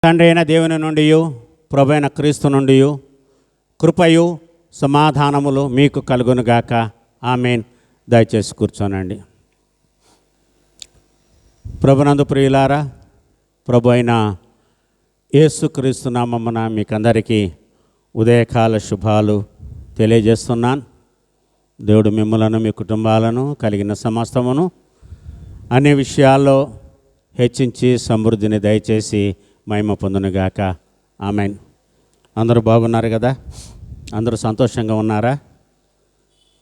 తండ్రి అయిన దేవుని నుండి ప్రభు అయిన క్రీస్తు నుండి కృపయు సమాధానములు మీకు కలుగునుగాక. ఆమేన్. దయచేసి కూర్చోనండి. ప్రభునందు ప్రియులారా, ప్రభు అయిన యేసుక్రీస్తు నామమున మీకందరికీ ఉదయకాల శుభాలు తెలియజేస్తున్నాను. దేవుడు మిమ్మలను మీ కుటుంబాలను కలిగిన సమస్తమును అన్ని విషయాల్లో హెచ్చించి సమృద్ధిని దయచేసి మహిమ పొందునుగాక. ఆమేన్. అందరూ బాగున్నారు కదా? అందరూ సంతోషంగా ఉన్నారా?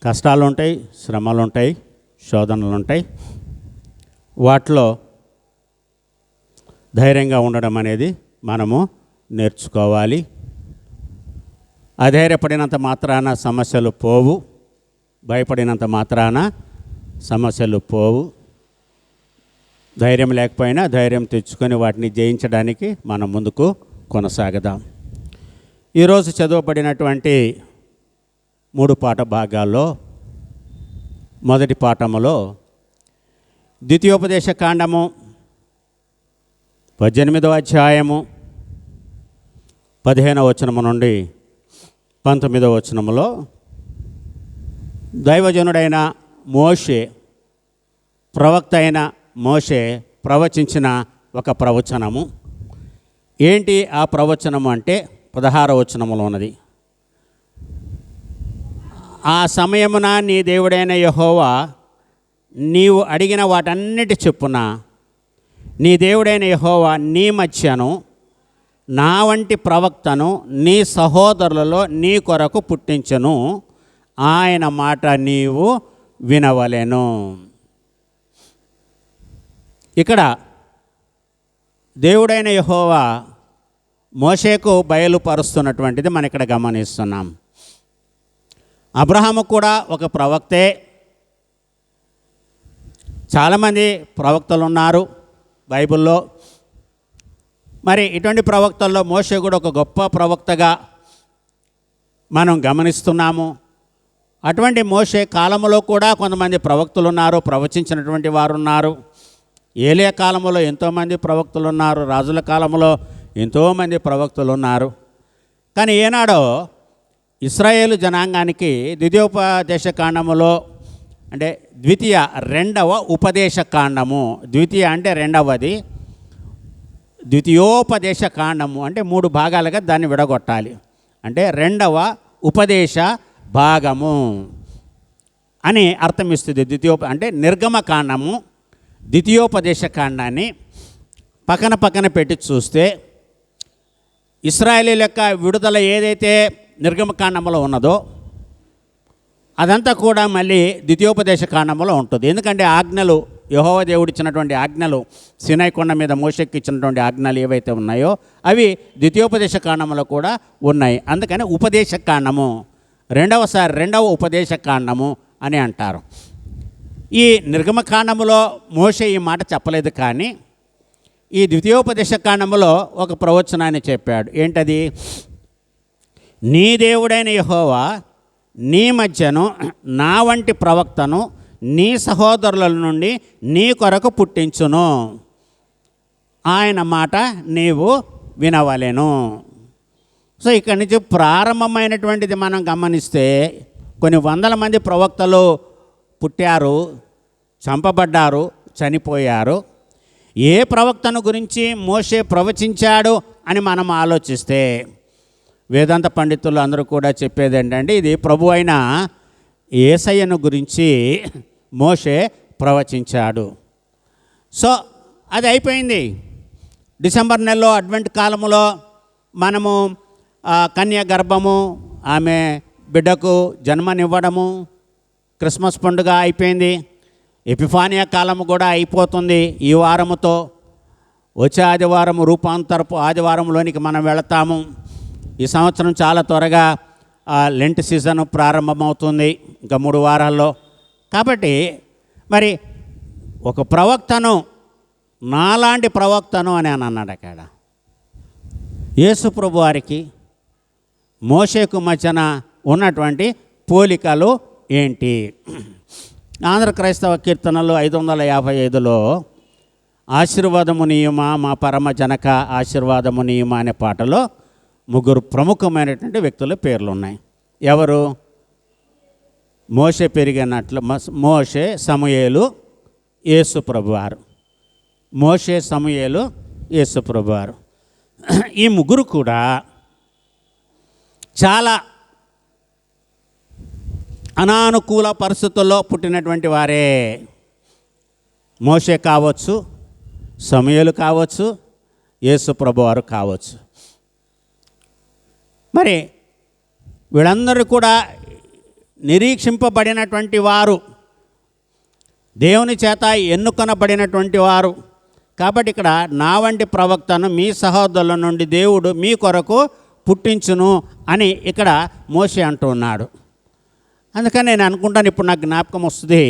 కష్టాలు ఉంటాయి, శ్రమలు ఉంటాయి, శోధనలు ఉంటాయి. వాటిలో ధైర్యంగా ఉండడం అనేది మనము నేర్చుకోవాలి. అధైర్యపడినంత మాత్రాన సమస్యలు పోవు, భయపడినంత మాత్రాన సమస్యలు పోవు. ధైర్యం లేకపోయినా ధైర్యం తెచ్చుకొని వాటిని జయించడానికి మనం ముందుకు కొనసాగదాం. ఈరోజు చదవబడినటువంటి 3 పాఠ భాగాల్లో మొదటి పాఠములో ద్వితీయోపదేశ కాండము 18వ అధ్యాయము 15వ వచనము నుండి 19వ వచనములో దైవజనుడైన మోషే, ప్రవక్త అయిన మోషే ప్రవచించిన ఒక ప్రవచనము. ఏంటి ఆ ప్రవచనము అంటే 16వ వచనములో ఉన్నది. ఆ సమయమున నీ దేవుడైన యెహోవా నీవు అడిగిన వాటన్నిటి చొప్పున నీ దేవుడైన యెహోవా నీ మధ్యను నా వంటి ప్రవక్తను నీ సహోదరులలో నీ కొరకు పుట్టించును. ఆయన మాట నీవు వినవలెను. ఇక్కడ దేవుడైన యెహోవా మోషేకు బయలుపరుస్తున్నటువంటిది మనం ఇక్కడ గమనిస్తున్నాం. అబ్రహాము కూడా ఒక ప్రవక్తే. చాలామంది ప్రవక్తలు ఉన్నారు బైబిల్లో. మరి ఇటువంటి ప్రవక్తల్లో మోషే కూడా ఒక గొప్ప ప్రవక్తగా మనం గమనిస్తున్నాము. అటువంటి మోషే కాలంలో కూడా కొంతమంది ప్రవక్తలు ఉన్నారు, ప్రవచించినటువంటి వారు ఉన్నారు. ఏలియా కాలంలో ఎంతోమంది ప్రవక్తలు ఉన్నారు, రాజుల కాలంలో ఎంతోమంది ప్రవక్తలు ఉన్నారు. కానీ ఏనాడో ఇశ్రాయేలు జనాంగానికి ద్వితీయోపదేశ కాండములో అంటే రెండవ ఉపదేశ కాండము, ద్వితీయ అంటే రెండవది, ద్వితీయోపదేశ కాండము అంటే 3 భాగాలుగా దాన్ని విడగొట్టాలి. అంటే రెండవ ఉపదేశ భాగము అని అర్థం ఇస్తుంది. అంటే నిర్గమకాండము, ద్వితీయోపదేశ కాండాన్ని పక్కన పెట్టి చూస్తే ఇశ్రాయేలీయుల యొక్క విడుదల ఏదైతే నిర్గమకాండంలో ఉన్నదో అదంతా కూడా మళ్ళీ ద్వితీయోపదేశ కాండంలో ఉంటుంది. ఎందుకంటే ఆజ్ఞలు, యెహోవా దేవుడు ఇచ్చినటువంటి ఆజ్ఞలు, సీనాయి కొండ మీద మోషేకి ఇచ్చినటువంటి ఆజ్ఞలు ఏవైతే ఉన్నాయో అవి ద్వితీయోపదేశ కాండంలో కూడా ఉన్నాయి. అందుకని ఉపదేశ కాండము, రెండవ ఉపదేశ కాండము అని అంటారు. ఈ నిర్గమకాండములో మోషే ఈ మాట చెప్పలేదు, కానీ ఈ ద్వితీయోపదేశ కాండములో ఒక ప్రవచనాన్ని చెప్పాడు. ఏంటది? నీ దేవుడైన యెహోవా నీ మధ్యను నా వంటి ప్రవక్తను నీ సహోదరుల నుండి నీ కొరకు పుట్టించును. ఆయన మాట నీవు వినవలెను. సో ఇక్కడి నుంచి ప్రారంభమైనటువంటిది మనం గమనిస్తే కొన్ని వందల మంది ప్రవక్తలు పుట్టారు, చంపబడ్డారు, చనిపోయారు. ఏ ప్రవక్తను గురించి మోషే ప్రవచించాడు అని మనం ఆలోచిస్తే వేదాంత పండితులు అందరూ కూడా చెప్పేది ఏంటంటే ఇది ప్రభు అయిన యేసయ్యను గురించి మోషే ప్రవచించాడు. సో అది అయిపోయింది. డిసెంబర్ నెలలో అడ్వెంట్ కాలములో మనము కన్య గర్భము, ఆమె బిడ్డకు జన్మనివ్వడము, క్రిస్మస్ పండుగ అయిపోయింది. ఎపిఫానియా కాలము కూడా అయిపోతుంది ఈ వారముతో. వచ్చే ఆదివారం రూపాంతరపు ఆదివారంలోనికి మనం వెళతాము. ఈ సంవత్సరం చాలా త్వరగా లెంట్ సీజన్ ప్రారంభమవుతుంది, ఇంకా 3 వారాల్లో. కాబట్టి మరి ఒక ప్రవక్తను, నాలాంటి ప్రవక్తను అని అన్నాడు అక్కడ. యేసు ప్రభు వారికి మోషేకు మధ్యన ఉన్నటువంటి పోలికలు ఏంటి? ఆంధ్ర క్రైస్తవ కీర్తనలు 555లో ఆశీర్వాదము నీయమా మా పరమ జనక ఆశీర్వాదము నీయమా అనే పాటలో ముగ్గురు ప్రముఖమైనటువంటి వ్యక్తుల పేర్లు ఉన్నాయి. ఎవరు? మోషే పెరిగినట్లు మోషే, సమూయేలు, యేసు ప్రభువారు. మోషే, సమూయేలు, యేసు ప్రభువారు. ఈ ముగ్గురు కూడా చాలా అనానుకూల పరిస్థితుల్లో పుట్టినటువంటి వారే. మోషే కావచ్చు, సమూయేలు కావచ్చు, యేసు ప్రభువారు కావచ్చు. మరి వీళ్ళందరూ కూడా నిరీక్షింపబడినటువంటి వారు, దేవుని చేత ఎన్నుకొనబడినటువంటి వారు. కాబట్టి ఇక్కడ నా వంటి ప్రవక్తను మీ సహోదరుల నుండి దేవుడు మీ కొరకు పుట్టించును అని ఇక్కడ మోషే అంటూ ఉన్నాడు. అందుకని నేను అనుకుంటాను, ఇప్పుడు నాకు జ్ఞాపకం వస్తుంది,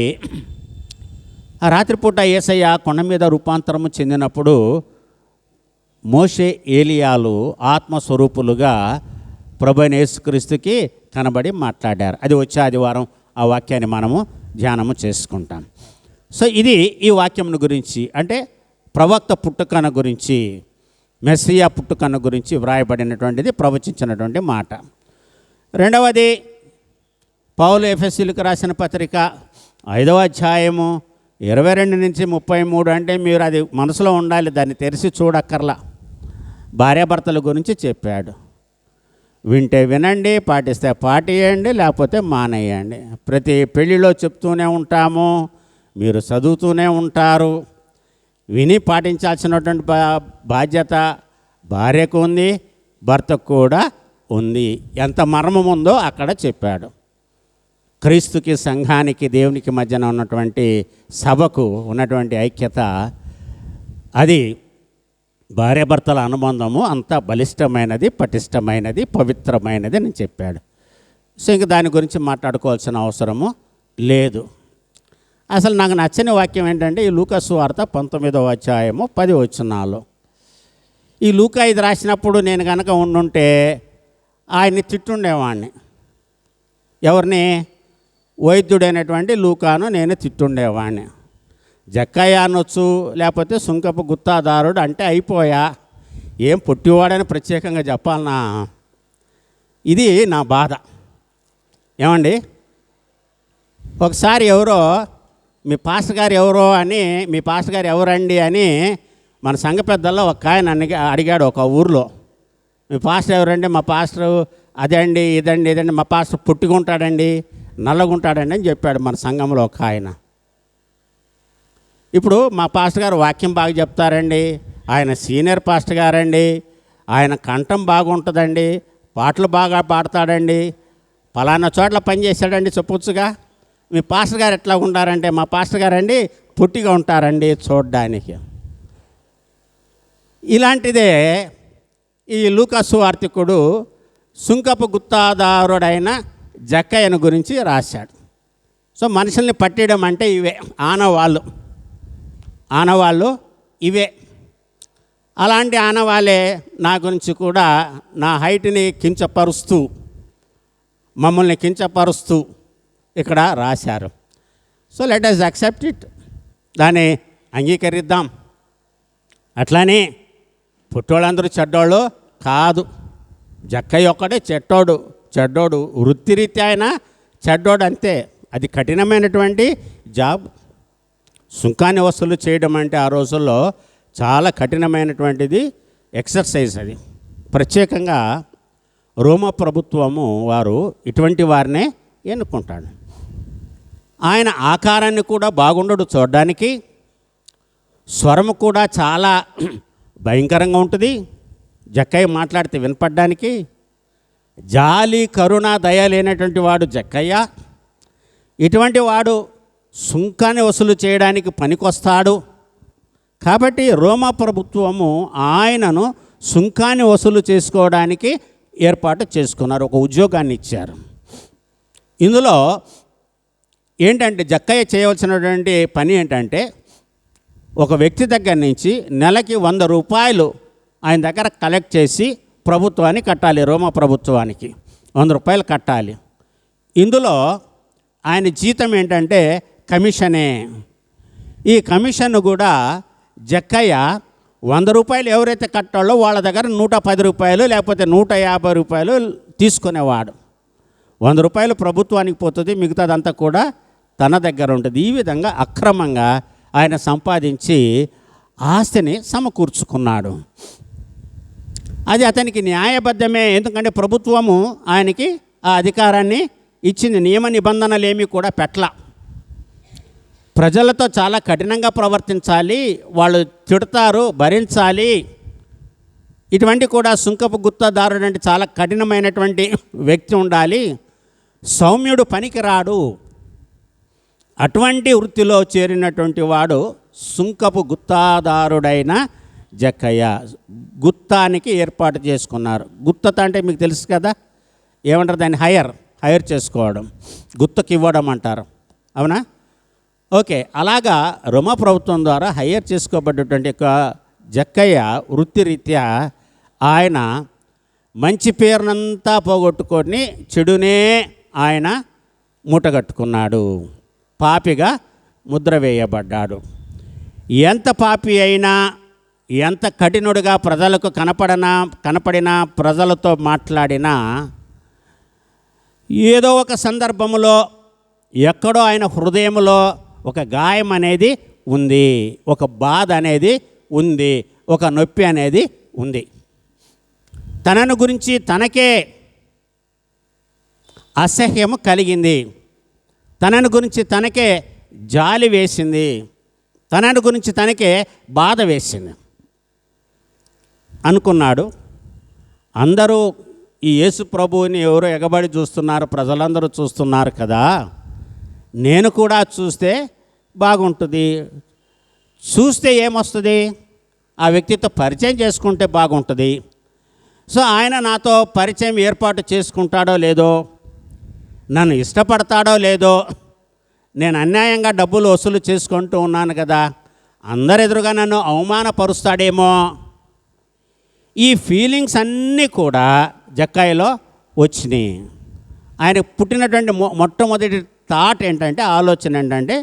ఆ రాత్రిపూట యేసయ్య కొండ మీద రూపాంతరము చెందినప్పుడు మోషే, ఏలియాలు ఆత్మస్వరూపులుగా ప్రభువైన యేసుక్రీస్తుకి కనబడి మాట్లాడారు. అది వచ్చే ఆదివారం ఆ వాక్యాన్ని మనము ధ్యానము చేసుకుంటాం. సో ఇది ఈ వాక్యమును గురించి, అంటే ప్రవక్త పుట్టుకను గురించి, మెస్సియా పుట్టుకను గురించి వ్రాయబడినటువంటిది, ప్రవచించినటువంటి మాట. రెండవది పౌలు ఎఫెసీయులకు రాసిన పత్రిక 5వ అధ్యాయము 22 నుంచి 33. అంటే మీరు అది మనసులో ఉండాలి, దాన్ని తెరిచి చూడక్కర్లా. భార్యాభర్తల గురించి చెప్పాడు. వింటే వినండి, పాటిస్తే పాటియండి, లేకపోతే మానేయండి. ప్రతి పెళ్ళిలో చెప్తూనే ఉంటాము, మీరు చదువుతూనే ఉంటారు. విని పాటించాల్సినటువంటి బాధ్యత భార్యకు ఉంది, భర్తకు కూడా ఉంది. ఎంత మర్మం ఉందో అక్కడ చెప్పాడు. క్రీస్తుకి, సంఘానికి, దేవునికి మధ్యన ఉన్నటువంటి సభకు ఉన్నటువంటి ఐక్యత, అది భార్యాభర్తల అనుబంధము అంత బలిష్టమైనది, పటిష్టమైనది, పవిత్రమైనది అని చెప్పాడు. సో ఇంక దాని గురించి మాట్లాడుకోవాల్సిన అవసరము లేదు. అసలు నాకు నచ్చని వాక్యం ఏంటంటే ఈ లూకా సువార్త 19వ అధ్యాయము 10 వచనాలు. ఈ లూకా ఇది రాసినప్పుడు నేను కనుక ఉండుంటే ఆయన్ని తిట్టుండేవాడిని. ఎవరిని? వైద్యుడైనటువంటి లూకాను నేను తిట్టుండేవాడిని. జక్కయ్య అనొచ్చు, లేకపోతే సుంకపు గుత్తాదారుడు అంటే అయిపోయా, ఏం పొట్టివాడని ప్రత్యేకంగా చెప్పాలనా? ఇది నా బాధ. ఏమండి, ఒకసారి ఎవరో మీ పాస్టర్ గారు ఎవరో అని, మీ పాస్టర్ గారు ఎవరండి అని మన సంఘ పెద్దల్లో ఒక ఆయన అడిగాడు ఒక ఊర్లో. మీ పాస్టర్ ఎవరండి? మా పాస్టర్ అదే అండి, ఇదండి, ఇదండి, మా పాస్టర్ పుట్టిగుంటాడండి, నల్లగుంటాడండి అని చెప్పాడు మన సంఘంలో ఒక ఆయన. ఇప్పుడు మా పాస్టర్ గారు వాక్యం బాగా చెప్తారండి, ఆయన సీనియర్ పాస్టర్ గారండి, ఆయన కంఠం బాగుంటుందండి, పాటలు బాగా పాడతాడండి, పలానా చోట్ల పనిచేశాడండి చెప్పొచ్చుగా. మీ పాస్టర్ గారు ఎట్లా ఉంటారంటే, మా పాస్టర్ గారండి పొట్టిగా ఉంటారండి చూడడానికి. ఇలాంటిదే ఈ లూకా సువార్తికుడు సుంకపు గుత్తాదారుడైన జక్కయ్యను గురించి రాశాడు. సో మనుషుల్ని పట్టడం అంటే ఇవే ఆనవాళ్ళు ఇవే. అలాంటి ఆనవాళ్ళే నా గురించి కూడా నా హైట్ని కించపరుస్తూ, మమ్మల్ని కించపరుస్తూ ఇక్కడ రాశారు. So let us accept it, దాన్ని అంగీకరిద్దాం. అట్లానే పుట్టోళ్ళందరూ చెడ్డోళ్ళు కాదు, జక్కయ్య ఒక్కడే చెడ్డోడు వృత్తిరీత్యా అయినా చెడ్డోడు అంతే. అది కఠినమైనటువంటి జాబ్. సుంకాన్ని వసూలు చేయడం అంటే ఆ రోజుల్లో చాలా కఠినమైనటువంటిది ఎక్సర్సైజ్. అది ప్రత్యేకంగా రోమా ప్రభుత్వము వారు ఇటువంటి వారినే ఎన్నుకుంటాడు. ఆయన ఆకారాన్ని కూడా బాగుండడు చూడడానికి, స్వరము కూడా చాలా భయంకరంగా ఉంటుంది, జక్కయ్య మాట్లాడితే వినపడ్డానికి. జాలి, కరుణ, దయ లేనటువంటి వాడు జక్కయ్య. ఇటువంటి వాడు సుంకాన్ని వసూలు చేయడానికి పనికొస్తాడు. కాబట్టి రోమా ప్రభుత్వము ఆయనను సుంకాన్ని వసూలు చేసుకోవడానికి ఏర్పాటు చేసుకున్నారు, ఒక ఉద్యోగాన్ని ఇచ్చారు. ఇందులో ఏంటంటే జక్కయ్య చేయవలసినటువంటి పని ఏంటంటే, ఒక వ్యక్తి దగ్గర నుంచి నెలకి 100 రూపాయలు ఆయన దగ్గర కలెక్ట్ చేసి ప్రభుత్వానికి కట్టాలి. రోమా ప్రభుత్వానికి 100 రూపాయలు కట్టాలి. ఇందులో ఆయన జీతం ఏంటంటే కమిషనే. ఈ కమిషన్ కూడా జక్కయ్య 100 రూపాయలు ఎవరైతే కట్టాలో వాళ్ళ దగ్గర 110 రూపాయలు లేకపోతే 150 రూపాయలు తీసుకునేవాడు. 100 రూపాయలు ప్రభుత్వానికి పోతుంది, మిగతాదంతా కూడా తన దగ్గర ఉంటుంది. ఈ విధంగా అక్రమంగా ఆయన సంపాదించి ఆస్తిని సమకూర్చుకున్నాడు. అది అతనికి న్యాయబద్ధమే, ఎందుకంటే ప్రభుత్వము ఆయనకి ఆ అధికారాన్ని ఇచ్చింది. నియమ నిబంధనలు ఏమీ కూడా పెట్టలా. ప్రజలతో చాలా కఠినంగా ప్రవర్తించాలి, వాళ్ళు తిడతారు, భరించాలి. ఇటువంటి కూడా సుంకపు గుత్తదారుడు అంటే చాలా కఠినమైనటువంటి వ్యక్తి ఉండాలి, సౌమ్యుడు పనికిరాడు. అటువంటి వృత్తిలో చేరినటువంటి వాడు సుంకపు గుత్తాదారుడైన జక్కయ్య. గుత్తానికి ఏర్పాటు చేసుకున్నారు. గుత్తత అంటే మీకు తెలుసు కదా, ఏమంటారు దాన్ని? హైర్ చేసుకోవడం, గుత్తకి ఇవ్వడం అంటారు, అవునా? ఓకే, అలాగా రోమా ప్రభుత్వం ద్వారా హైర్ చేసుకోబడ్డటువంటి జక్కయ్య వృత్తిరీత్యా ఆయన మంచి పేరునంతా పోగొట్టుకొని చెడునే ఆయన మూటగట్టుకున్నాడు, పాపిగా ముద్ర వేయబడ్డాడు. ఎంత పాపి అయినా, ఎంత కఠినుడిగా ప్రజలకు కనపడినా ప్రజలతో మాట్లాడినా ఏదో ఒక సందర్భంలో ఎక్కడో ఆయన హృదయంలో ఒక గాయం అనేది ఉంది, ఒక బాధ అనేది ఉంది, ఒక నొప్పి అనేది ఉంది. తనను గురించి తనకే అసహ్యము కలిగింది, తనను గురించి తనకే జాలి వేసింది, తనను గురించి తనకే బాధ వేసింది. అనుకున్నాడు, అందరూ ఈ యేసు ప్రభువుని ఎవరో ఎగబడి చూస్తున్నారు, ప్రజలందరూ చూస్తున్నారు కదా, నేను కూడా చూస్తే బాగుంటుంది. చూస్తే ఏమొస్తుంది? ఆ వ్యక్తితో పరిచయం చేసుకుంటే బాగుంటుంది. సో ఆయన నాతో పరిచయం ఏర్పాటు చేసుకుంటాడో లేదో, నన్ను ఇష్టపడతాడో లేదో, నేను అన్యాయంగా డబ్బులు వసూలు చేసుకుంటూ ఉన్నాను కదా, అందరెదురుగా నన్ను అవమానపరుస్తాడేమో. ఈ ఫీలింగ్స్ అన్నీ కూడా జక్కయ్యలో వచ్చినాయి. ఆయన పుట్టినటువంటి మొట్టమొదటి థాట్ ఏంటంటే, ఆలోచన ఏంటంటే,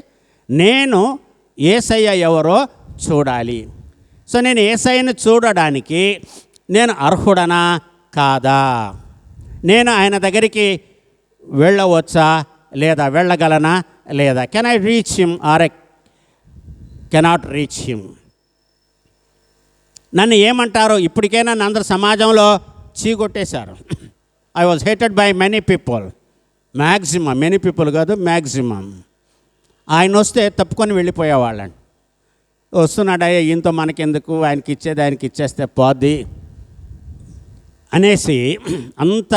నేను యేసయ్య ఎవరో చూడాలి. సో నేను యేసయ్యను చూడడానికి నేను అర్హుడనా కాదా, నేను ఆయన దగ్గరికి వెళ్ళవచ్చా లేదా, వెళ్ళగలనా లేదా, can I reach him or I cannot reach him. నన్ను ఏమంటారో, ఇప్పటికే నన్ను అందరు సమాజంలో చీకొట్టేశారు. I was hated by many people, maximum, many people కాదు మ్యాక్సిమం. ఆయన వస్తే తప్పుకొని వెళ్ళిపోయేవాళ్ళండి. వస్తున్నాడయ్యా, ఈయనతో మనకెందుకు, ఆయనకి ఇచ్చేది ఆయనకి ఇచ్చేస్తే పోద్ది అనేసి అంత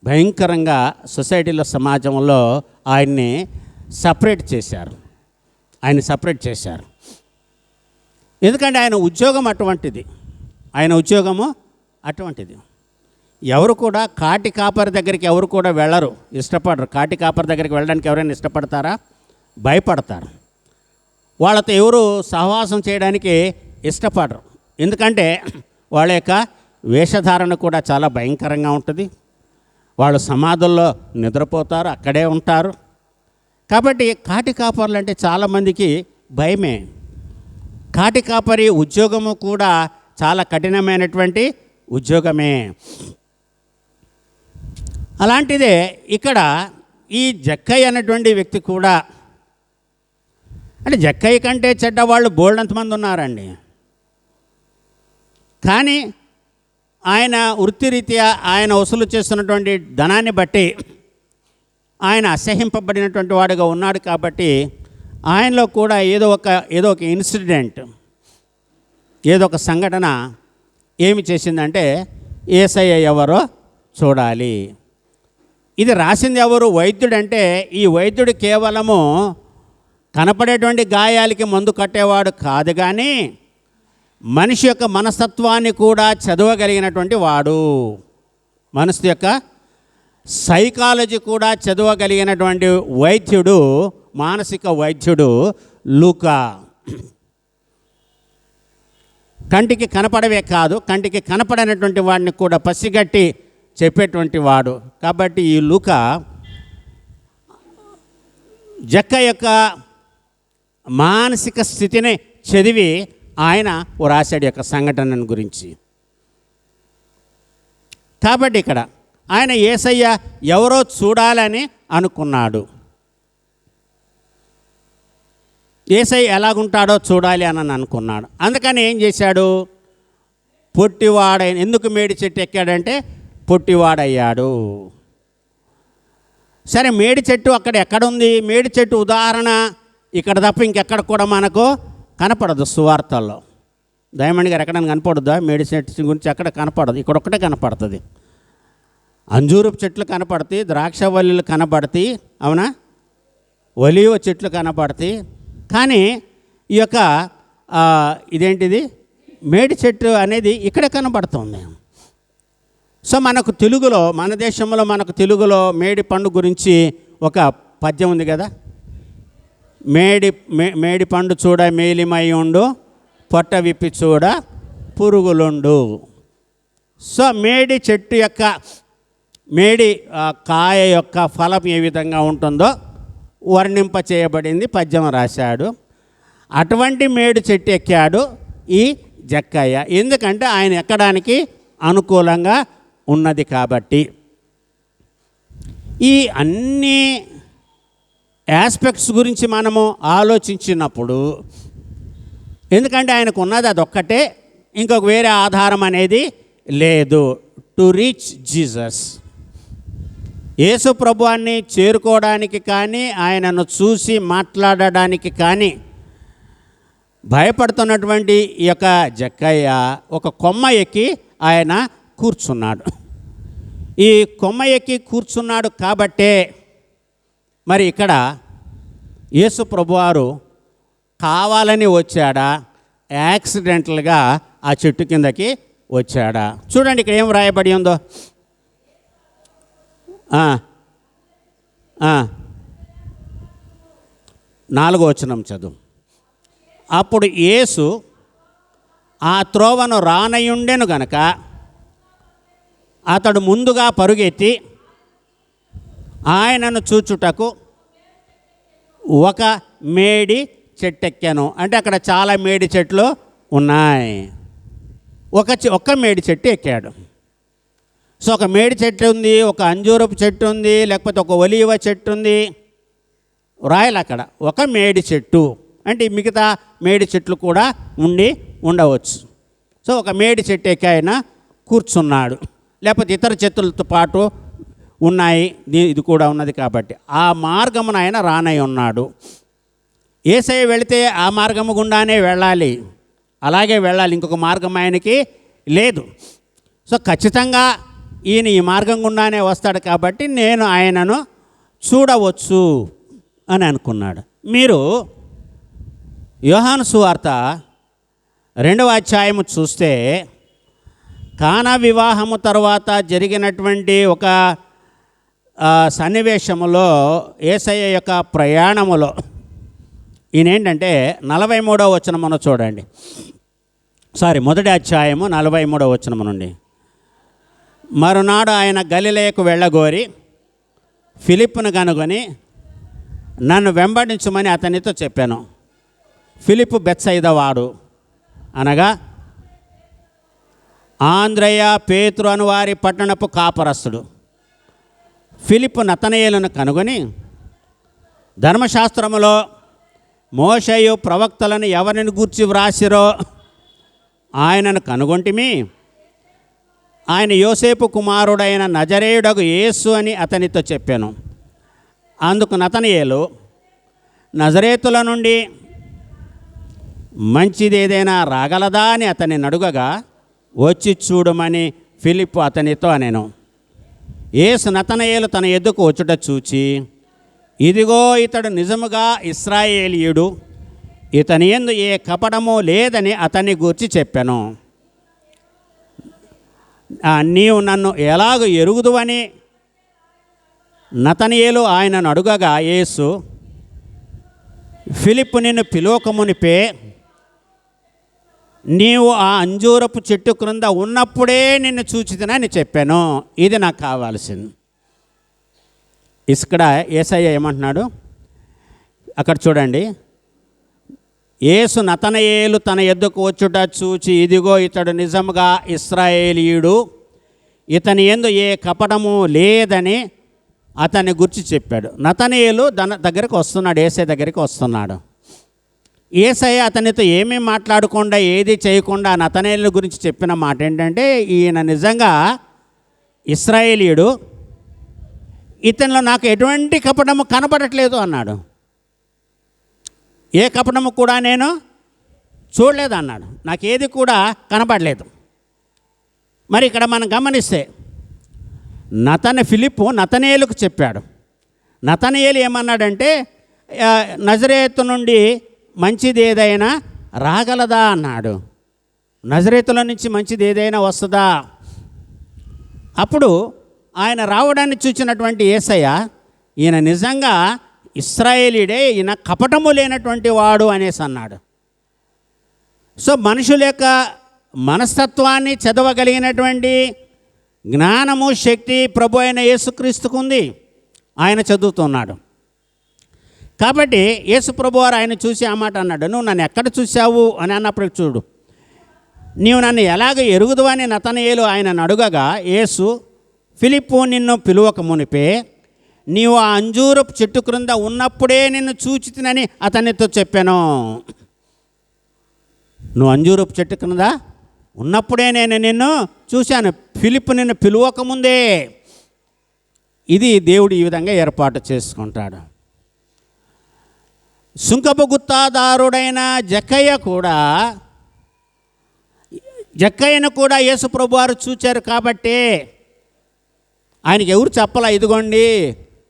భయంకరంగా సొసైటీలో, సమాజంలో ఆయన్ని సపరేట్ చేశారు. ఎందుకంటే ఆయన ఉద్యోగం అటువంటిది, ఎవరు కూడా కాటి కాపరి దగ్గరికి ఎవరు కూడా వెళ్ళరు, ఇష్టపడరు. కాటి కాపరి దగ్గరికి వెళ్ళడానికి ఎవరైనా ఇష్టపడతారా? భయపడతారు. వాళ్ళతో ఎవరు సహవాసం చేయడానికి ఇష్టపడరు. ఎందుకంటే వాళ్ళ యొక్క వేషధారణ కూడా చాలా భయంకరంగా ఉంటుంది. వాళ్ళు సమాధుల్లో నిద్రపోతారు, అక్కడే ఉంటారు. కాబట్టి కాటి కాపర్లు అంటే చాలామందికి భయమే. కాటి కాపరి ఉద్యోగము కూడా చాలా కఠినమైనటువంటి ఉద్యోగమే. అలాంటిదే ఇక్కడ ఈ జక్కయ్య అనేటువంటి వ్యక్తి కూడా, అంటే జక్కయ్య కంటే చెడ్డవాళ్ళు బోల్డంతమంది ఉన్నారండి. కానీ ఆయన వృత్తిరీత్యా ఆయన వసూలు చేస్తున్నటువంటి ధనాన్ని బట్టి ఆయన అసహ్యింపబడినటువంటి వాడుగా ఉన్నాడు. కాబట్టి ఆయనలో కూడా ఏదో ఒక ఇన్సిడెంట్, ఏదో ఒక సంఘటన ఏమి చేసిందంటే, యేసయ్య ఎవరో చూడాలి. ఇది రాసింది ఎవరు? వైద్యుడంటే ఈ వైద్యుడు కేవలము కనపడేటువంటి గాయాలకి మందు కట్టేవాడు కాదు, కానీ మనిషి యొక్క మనస్తత్వాన్ని కూడా చదవగలిగినటువంటి వాడు. మనసు యొక్క సైకాలజీ కూడా చదవగలిగినటువంటి వైద్యుడు, మానసిక వైద్యుడు లూకా. కంటికి కనపడవే కాదు, కంటికి కనపడనటువంటి వాడిని కూడా పసిగట్టి చెప్పేటువంటి వాడు. కాబట్టి ఈ లూకా జక్కయ్య యొక్క మానసిక స్థితిని చదివి ఆయన రాశాడు యొక్క సంఘటనను గురించి. కాబట్టి ఇక్కడ ఆయన యేసయ్య ఎవరో చూడాలని అనుకున్నాడు. యేసయ్య ఎలాగుంటాడో చూడాలి అని అనుకున్నాడు. అందుకని ఏం చేశాడు? పొట్టివాడైన, ఎందుకు మేడి చెట్టు ఎక్కాడంటే పొట్టివాడయ్యాడు. సరే, మేడి చెట్టు అక్కడ ఎక్కడుంది? మేడి చెట్టు ఉదాహరణ ఇక్కడ తప్ప ఇంకెక్కడ కూడా మనకు కనపడదు. సువార్తల్లో దయమణి గారు ఎక్కడైనా కనపడద్దా? మేడి చెట్టు గురించి ఎక్కడ కనపడదు, ఇక్కడ ఒక్కటే కనపడుతుంది. అంజూరపు చెట్లు కనపడతాయి, ద్రాక్షవల్లులు కనపడతాయి, అవునా, ఒలివ చెట్లు కనపడతాయి. కానీ ఈ యొక్క ఇదేంటిది మేడి చెట్టు అనేది ఇక్కడే కనపడుతుంది. సో మనకు తెలుగులో, మన దేశంలో మనకు తెలుగులో మేడి పండు గురించి ఒక పద్యం ఉంది కదా. మేడి పండు చూడ మేలిమై ఉండు, పొట్ట విప్పి చూడ పురుగులుండు. సో మేడి చెట్టు యొక్క మేడి కాయ యొక్క ఫలం ఏ విధంగా ఉంటుందో వర్ణింప చేయబడింది, పద్యం రాశాడు. అటువంటి మేడి చెట్టు ఎక్కాడు ఈ జక్కయ్య. ఎందుకంటే ఆయన ఎక్కడానికి అనుకూలంగా ఉన్నది కాబట్టి. ఈ అన్ని ఆస్పెక్ట్స్ గురించి మనము ఆలోచించినప్పుడు, ఎందుకంటే ఆయనకు ఉన్నది అదొక్కటే, ఇంకొక వేరే ఆధారం అనేది లేదు. టు రీచ్ జీసస్, యేసు ప్రభువాన్ని చేరుకోవడానికి కానీ, ఆయనను చూసి మాట్లాడడానికి కానీ భయపడుతున్నటువంటి ఈ యొక్క జక్కయ్య ఒక కొమ్మ ఎక్కి ఆయన కూర్చున్నాడు. ఈ కొమ్మ ఎక్కి కూర్చున్నాడు కాబట్టే మరి ఇక్కడ యేసు ప్రభువారు కావాలని వచ్చాడా, యాక్సిడెంటల్గా ఆ చెట్టు కిందకి వచ్చాడా? చూడండి ఇక్కడ ఏం రాయబడి ఉందో. 4వ వచనం చదువు. అప్పుడు యేసు ఆ త్రోవను రానయుండెను గనక అతడు ముందుగా పరుగెత్తి ఆయనను చూచుటకు ఒక మేడి చెట్టెక్కాను. అంటే అక్కడ చాలా మేడి చెట్లు ఉన్నాయి. ఒక్క మేడి చెట్టు ఎక్కాడు. సో ఒక మేడి చెట్టు ఉంది, ఒక అంజూరపు చెట్టు ఉంది, లేకపోతే ఒక ఒలీవ చెట్టు ఉంది, రాయలు అక్కడ ఒక మేడి చెట్టు అంటే మిగతా మేడి చెట్లు కూడా ఉండవచ్చు. సో ఒక మేడి చెట్టు ఎక్కి ఆయన కూర్చున్నాడు. లేకపోతే ఇతర చెట్లతో పాటు ఉన్నాయి, ఇది కూడా ఉన్నది కాబట్టి ఆ మార్గమున ఆయన రానై ఉన్నాడు. యేసయ్య వెళితే ఆ మార్గము గుండానే వెళ్ళాలి, అలాగే వెళ్ళాలి, ఇంకొక మార్గం ఆయనకి లేదు. సో ఖచ్చితంగా ఈయన ఈ మార్గం గుండానే వస్తాడు కాబట్టి నేను ఆయనను చూడవచ్చు అని అనుకున్నాడు. మీరు యోహాను సువార్త 2వ అధ్యాయము చూస్తే కానా వివాహము తర్వాత జరిగినటువంటి ఒక సన్నివేశములో యేసయ్య యొక్క ప్రయాణములో ఈయనేంటంటే 43వ వచనమును చూడండి. మొదటి అధ్యాయము 43వ వచనము నుండి. మరునాడు ఆయన గలిలయకు వెళ్ళగోరి ఫిలిప్పును కనుగొని నన్ను వెంబడించమని అతనితో చెప్పాను. ఫిలిప్పు బెత్సయిదా వాడు, అనగా ఆంద్రయ పేతురు అను వారి పట్టణపు కాపరస్తుడు. ఫిలిప్పు నతనయేలును కనుగొని ధర్మశాస్త్రములో మోషేయు ప్రవక్తలను ఎవరిని గూర్చి వ్రాసిరో ఆయనను కనుగొంటిమి, ఆయన యోసేపు కుమారుడైన నజరేయుడగు యేసు అని అతనితో చెప్పాను. అందుకు నతనయేలు నజరేతుల నుండి మంచిదేదైనా రాగలదా అని అతన్ని అడుగగా వచ్చి చూడమని ఫిలిప్పు అతనితో అనెను. యేసు నతనయేలు తన ఎద్దుకు వచ్చుట చూచి, ఇదిగో ఇతడు నిజముగా ఇశ్రాయేలీయుడు, ఇతని యందు ఏ కపటము లేదని అతన్ని గూర్చి చెప్పాను. నీవు నన్ను ఎలాగ ఎరుగుదువని నతనయేలు ఆయనను అడుగగా యేసు, ఫిలిప్పు నిన్ను పిలువకమునిపే నీవు ఆ అంజూరపు చెట్టు క్రింద ఉన్నప్పుడే నిన్ను చూచితినని చెప్పాను. ఇది నాకు కావాల్సింది. ఇక్కడ యేసయ్య ఏమంటున్నాడు అక్కడ చూడండి. యేసు నతనయేలు తన యొద్దకు వచ్చుట చూచి, ఇదిగో ఇతడు నిజముగా ఇశ్రాయేలీయుడు, ఇతని యందు ఏ కపటము లేదని అతన్ని గురించి చెప్పాడు. నతనయేలు దగ్గరికి వస్తున్నాడు, యేసయ్య దగ్గరికి వస్తున్నాడు. యేసయ్య అతనితో ఏమీ మాట్లాడకుండా, ఏది చేయకుండా నతనయేలు గురించి చెప్పిన మాట ఏంటంటే, ఈయన నిజంగా ఇశ్రాయేలీయుడు, ఇతనిలో నాకు ఎటువంటి కపటము కనపడట్లేదు అన్నాడు. ఏ కపటము కూడా నేను చూడలేదు అన్నాడు. నాకేది కూడా కనపడలేదు. మరి ఇక్కడ మనం గమనిస్తే ఫిలిప్పు నతనయేలుకు చెప్పాడు. నతనయేలు ఏమన్నాడంటే, నజరేతు నుండి మంచిది ఏదైనా రాగలదా అన్నాడు. నజరేతులో నుంచి మంచిది ఏదైనా వస్తుందా? అప్పుడు ఆయన రావడాన్ని చూసినటువంటి యేసయ్య, ఈయన నిజంగా ఇశ్రాయేలీయుడే, ఈయన కపటము లేనటువంటి వాడు అనేసి అన్నాడు. సో మనుషుల యొక్క మనస్తత్వాన్ని చదవగలిగినటువంటి జ్ఞానము, శక్తి ప్రభు అయిన యేసుక్రీస్తుకు ఉంది. ఆయన చదువుతున్నాడు. కాబట్టి యేసు ప్రభు వారు ఆయన చూసి ఆ మాట అన్నాడు, నువ్వు నన్ను ఎక్కడ చూసావు అని అన్నప్పుడు చూడు, నీవు నన్ను ఎలాగ ఎరుగుదు అని నతనయేలు ఆయనను అడుగగా, యేసు, ఫిలిప్పు నిన్ను పిలువక మునిపే నీవు ఆ అంజూరపు చెట్టు క్రింద ఉన్నప్పుడే నిన్ను చూచితినని అతనితో చెప్పాను. నువ్వు అంజూరపు చెట్టు క్రింద ఉన్నప్పుడే నేను నిన్ను చూశాను, ఫిలిప్పు నిన్ను పిలువకముందే. ఇది దేవుడు ఈ విధంగా ఏర్పాటు చేసుకుంటాడు. సుంకపు గుత్తాదారుడైన జక్కయ్యను కూడా యేసు ప్రభువారు చూచారు. కాబట్టి ఆయనకి ఎవరు చెప్పలా, ఇదిగోండి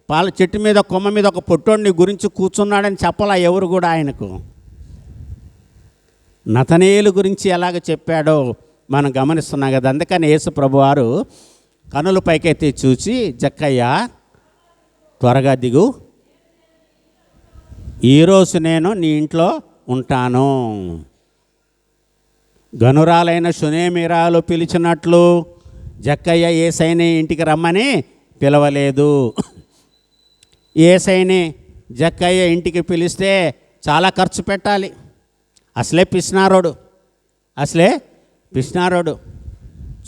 పాల చెట్టు మీద కొమ్మ మీద ఒక పొట్టోడిని గురించి కూర్చున్నాడని చెప్పలా ఎవరు కూడా ఆయనకు. నతనయేలు గురించి ఎలాగ చెప్పాడో మనం గమనిస్తున్నాం కదా. అందుకని యేసు ప్రభువారు కనులు పైకెత్తి చూచి, జక్కయ్య త్వరగా దిగు, ఈరోజు నేను నీ ఇంట్లో ఉంటాను. గనురాలైన షునేమిరాలు పిలిచినట్లు జక్కయ్య యేసయ్యని ఇంటికి రమ్మని పిలవలేదు. యేసయ్యని జక్కయ్య ఇంటికి పిలిస్తే చాలా ఖర్చు పెట్టాలి. అసలే పిసినారోడు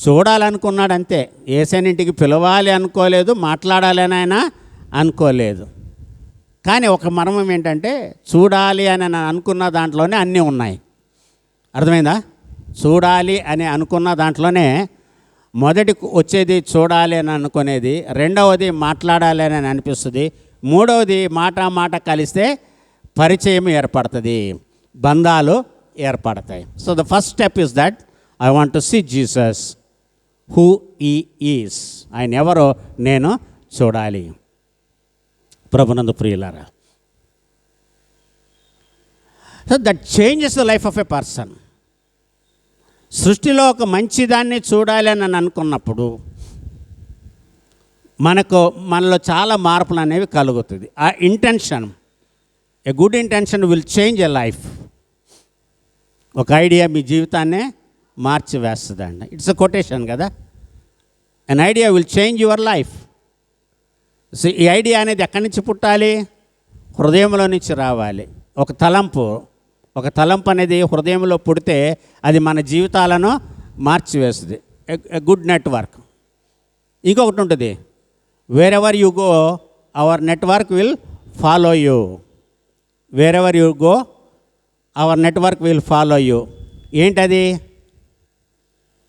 చూడాలనుకున్నాడు అంతే. యేసయ్యని ఇంటికి పిలవాలి అనుకోలేదు, మాట్లాడాలి అని ఆయన అనుకోలేదు. కానీ ఒక మర్మం ఏంటంటే, చూడాలి అని అనుకున్న దాంట్లోనే అన్నీ ఉన్నాయి. అర్థమైందా? చూడాలి అని అనుకున్న దాంట్లోనే మొదటి వచ్చేది చూడాలి అని అనుకునేది, రెండవది మాట్లాడాలి అని అనిపిస్తుంది, మూడవది మాట కలిస్తే పరిచయం ఏర్పడుతుంది, బంధాలు ఏర్పడతాయి. So the first step is that I want to see Jesus who he is. ఆయన ఎవరో నేను చూడాలి. ప్రభునందు ప్రియులారా, so that changes the life of a person. సృష్టిలో ఒక మంచిదాన్ని చూడాలి అని అనుకున్నప్పుడు మనలో చాలా మార్పులు అనేవి కలుగుతుంది. ఆ intention, a good intention will change a life. ఒక ఐడియా మీ జీవితాన్నే మార్చివేస్తుంది అండి. ఇట్స్ ఎ కొటేషన్ కదా. An idea will change your life. So ఈ ఐడియా అనేది ఎక్కడి నుంచి పుట్టాలి? హృదయంలో నుంచి రావాలి. ఒక తలంపు అనేది హృదయంలో పుడితే అది మన జీవితాలను మార్చివేస్తుంది. A good network. ఇంకొకటి ఉంటుంది, wherever you go our network will follow you. Wherever you go our network will follow you. ఏంటది?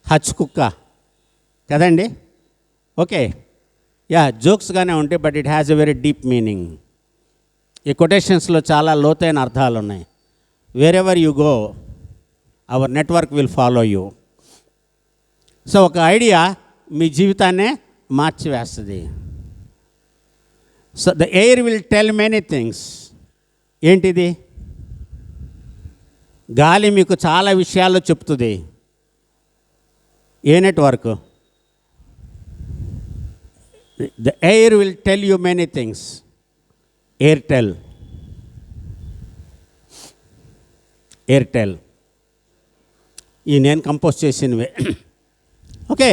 హచ్ కుక్క కదండి. ఓకే, యా, జోక్స్గానే ఉంటాయి, but it has a very deep meaning. ఈ కొటేషన్స్లో చాలా లోతైన అర్థాలు ఉన్నాయి. Wherever you go our network will follow you. So ఒక ఐడియా మీ జీవితాన్నే మార్చివేస్తుంది. So the air will tell many things. ఏంటిది? గాలి మీకు చాలా విషయాలు చెప్తుంది. ఏ network? The air will tell you many things. Airtel ఈ నేను కంపోజ్ చేసినవే. ఓకే,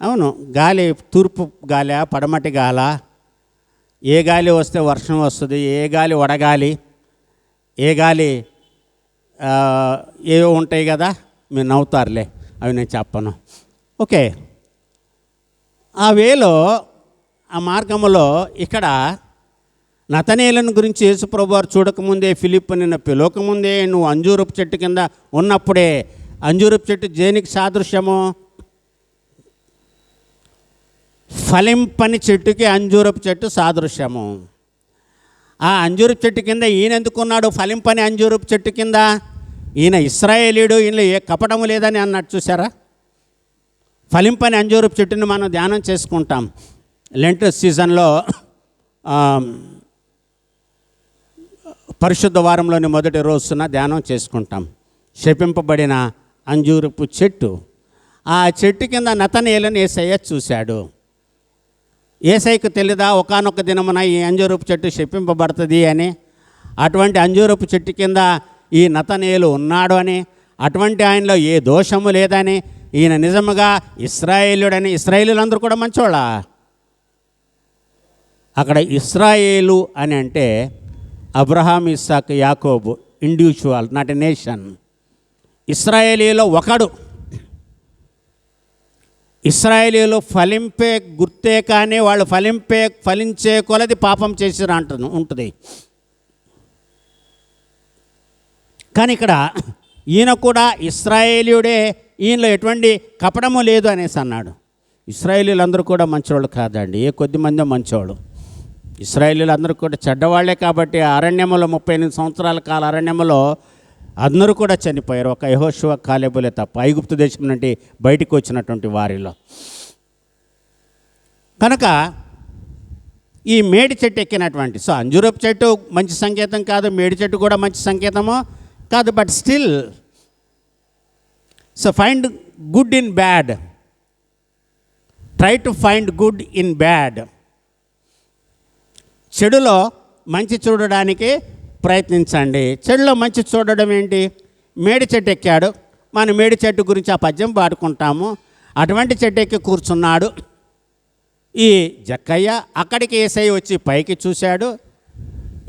అవును. గాలి తూర్పు గాలి, పడమటి గాల, ఏ గాలి వస్తే వర్షం వస్తుంది, ఏ గాలి వడగాలి, ఏ గాలి ఏవో ఉంటాయి కదా, మీరు నవ్వుతారులే, అవి నేను చెప్పను. ఓకే, ఆ వేలో ఆ మార్గములో ఇక్కడ నతనేలను గురించి యేసుప్రభు వారు చూడకముందే, ఫిలిప్పు నిన్ను పిలవకముందే నువ్వు అంజూరపు చెట్టు కింద ఉన్నప్పుడే, అంజూరపు చెట్టు దేనికి సాదృశ్యము? ఫలింపని చెట్టుకి అంజూరపు చెట్టు సాదృశ్యము. ఆ అంజూరపు చెట్టు కింద ఈయన ఎందుకున్నాడు? ఫలింపని అంజూరపు చెట్టు కింద. ఈయన ఇశ్రాయేలీయుడు, ఈయనలో ఏ కపటము లేదని అన్నట్టు చూసారా? ఫలింపని అంజూరపు చెట్టుని మనం ధ్యానం చేసుకుంటాం. లెంట్ సీజన్లో పరిశుద్ధ వారంలోని మొదటి రోజున ధ్యానం చేసుకుంటాం. శపింపబడిన అంజూరపు చెట్టు. ఆ చెట్టు కింద నతనేలుని యేసయ్య చూశాడు. యేసయ్యకు తెలీదా ఒకానొక దినమున ఈ అంజూరపు చెట్టు శపింపబడుతుంది అని? అటువంటి అంజూరపు చెట్టు కింద ఈ నతనేలు ఉన్నాడు అని, అటువంటి ఆయనలో ఏ దోషము లేదని, ఈయన నిజముగా ఇశ్రాయేలుడని. ఇశ్రాయేలులందరూ కూడా మంచోళ్ళ. అక్కడ ఇశ్రాయేలు అని అంటే అబ్రహాం, ఇస్సాక్, యాకోబు, ఇండివిజువల్, నాట్ ఎ నేషన్. ఇశ్రాయేలీలో ఒకడు. ఇశ్రాయేలీలు ఫలింపే గుర్తే, కానీ వాళ్ళు ఫలించే కొలది పాపం చేసిరా అంటును ఉంటుంది. కానీ ఇక్కడ ఈయన కూడా ఇశ్రాయేలీయుడే, ఈయనలో ఎటువంటి కపటము లేదు అనేసి అన్నాడు. ఇశ్రాయేలీలందరూ కూడా మంచివాళ్ళు కాదండి, ఏ కొద్ది మంది మంచివాళ్ళు. ఇశ్రాయేలీలందరూ కూడా చెడ్డవాళ్లే. కాబట్టి అరణ్యములో 38 సంవత్సరాల కాల అరణ్యములో అందరూ కూడా చనిపోయారు, ఒక యెహోషువ, కాలేబులే తప్ప, ఐగుప్తు దేశం నుండి బయటికి వచ్చినటువంటి వారిలో. కనుక ఈ మేడి చెట్టు ఎక్కినటువంటి, సో అంజూరపు చెట్టు మంచి సంకేతం కాదు, మేడి చెట్టు కూడా మంచి సంకేతము కాదు. But still, so find good in bad, try to find good in bad. చెడులో మంచి చూడడానికి ప్రయత్నించండి. చెడులో మంచి చూడడం ఏంటి? మేడి చెట్టు ఎక్కాడు, మన మేడి చెట్టు గురించి ఆ పద్యం పాడుకుంటాము. అటువంటి చెట్టు ఎక్కి కూర్చున్నాడు ఈ జక్కయ్య. అక్కడికి యేసయ్య వచ్చి పైకి చూశాడు.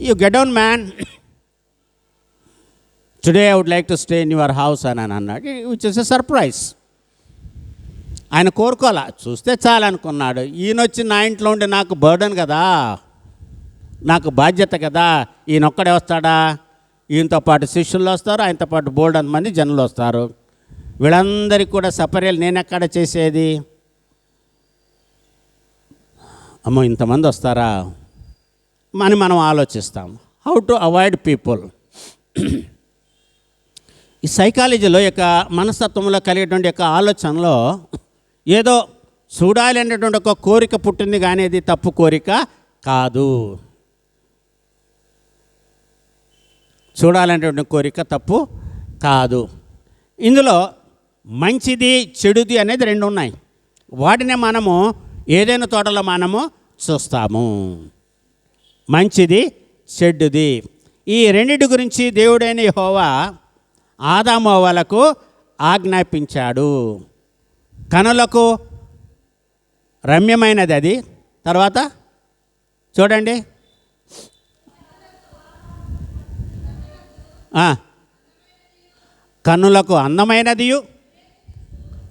You get down man, today I would like to stay in your house అని అన్నాడు. Which is a surprise. ఆయన కోరుకోవాలా, చూస్తే చాలనుకున్నాడు. ఈయన వచ్చి నా ఇంట్లో ఉండి నాకు బర్డన్ కదా, నాకు బాధ్యత కదా. ఈయన ఒక్కడే వస్తాడా? ఈయనతో పాటు శిష్యులు వస్తారు, ఆయనతో పాటు బోల్డ్ మంది జనులు వస్తారు. వీళ్ళందరికీ కూడా సపర్యలు నేను ఎక్కడ చేసేది? అమ్మో, ఇంతమంది వస్తారా అని మనం ఆలోచిస్తాం. How to avoid people. ఈ సైకాలజీలో యొక్క మనస్తత్వంలో కలిగేటువంటి యొక్క ఆలోచనలో ఏదో చూడాలి అనేటువంటి ఒక కోరిక పుట్టింది, కానీ అది తప్పు కోరిక కాదు. చూడాలనేటువంటి కోరిక తప్పు కాదు. ఇందులో మంచిది చెడుది అనేది రెండు ఉన్నాయి. వాటినే మనము ఏదైనా తోటలో మనము చూస్తాము, మంచిది చెడ్డుది. ఈ రెండింటి గురించి దేవుడైన యెహోవా ఆదాము హవ్వలకు ఆజ్ఞాపించాడు. కనులకు రమ్యమైనది అది. తర్వాత చూడండి, కన్నులకు అందమైనదియు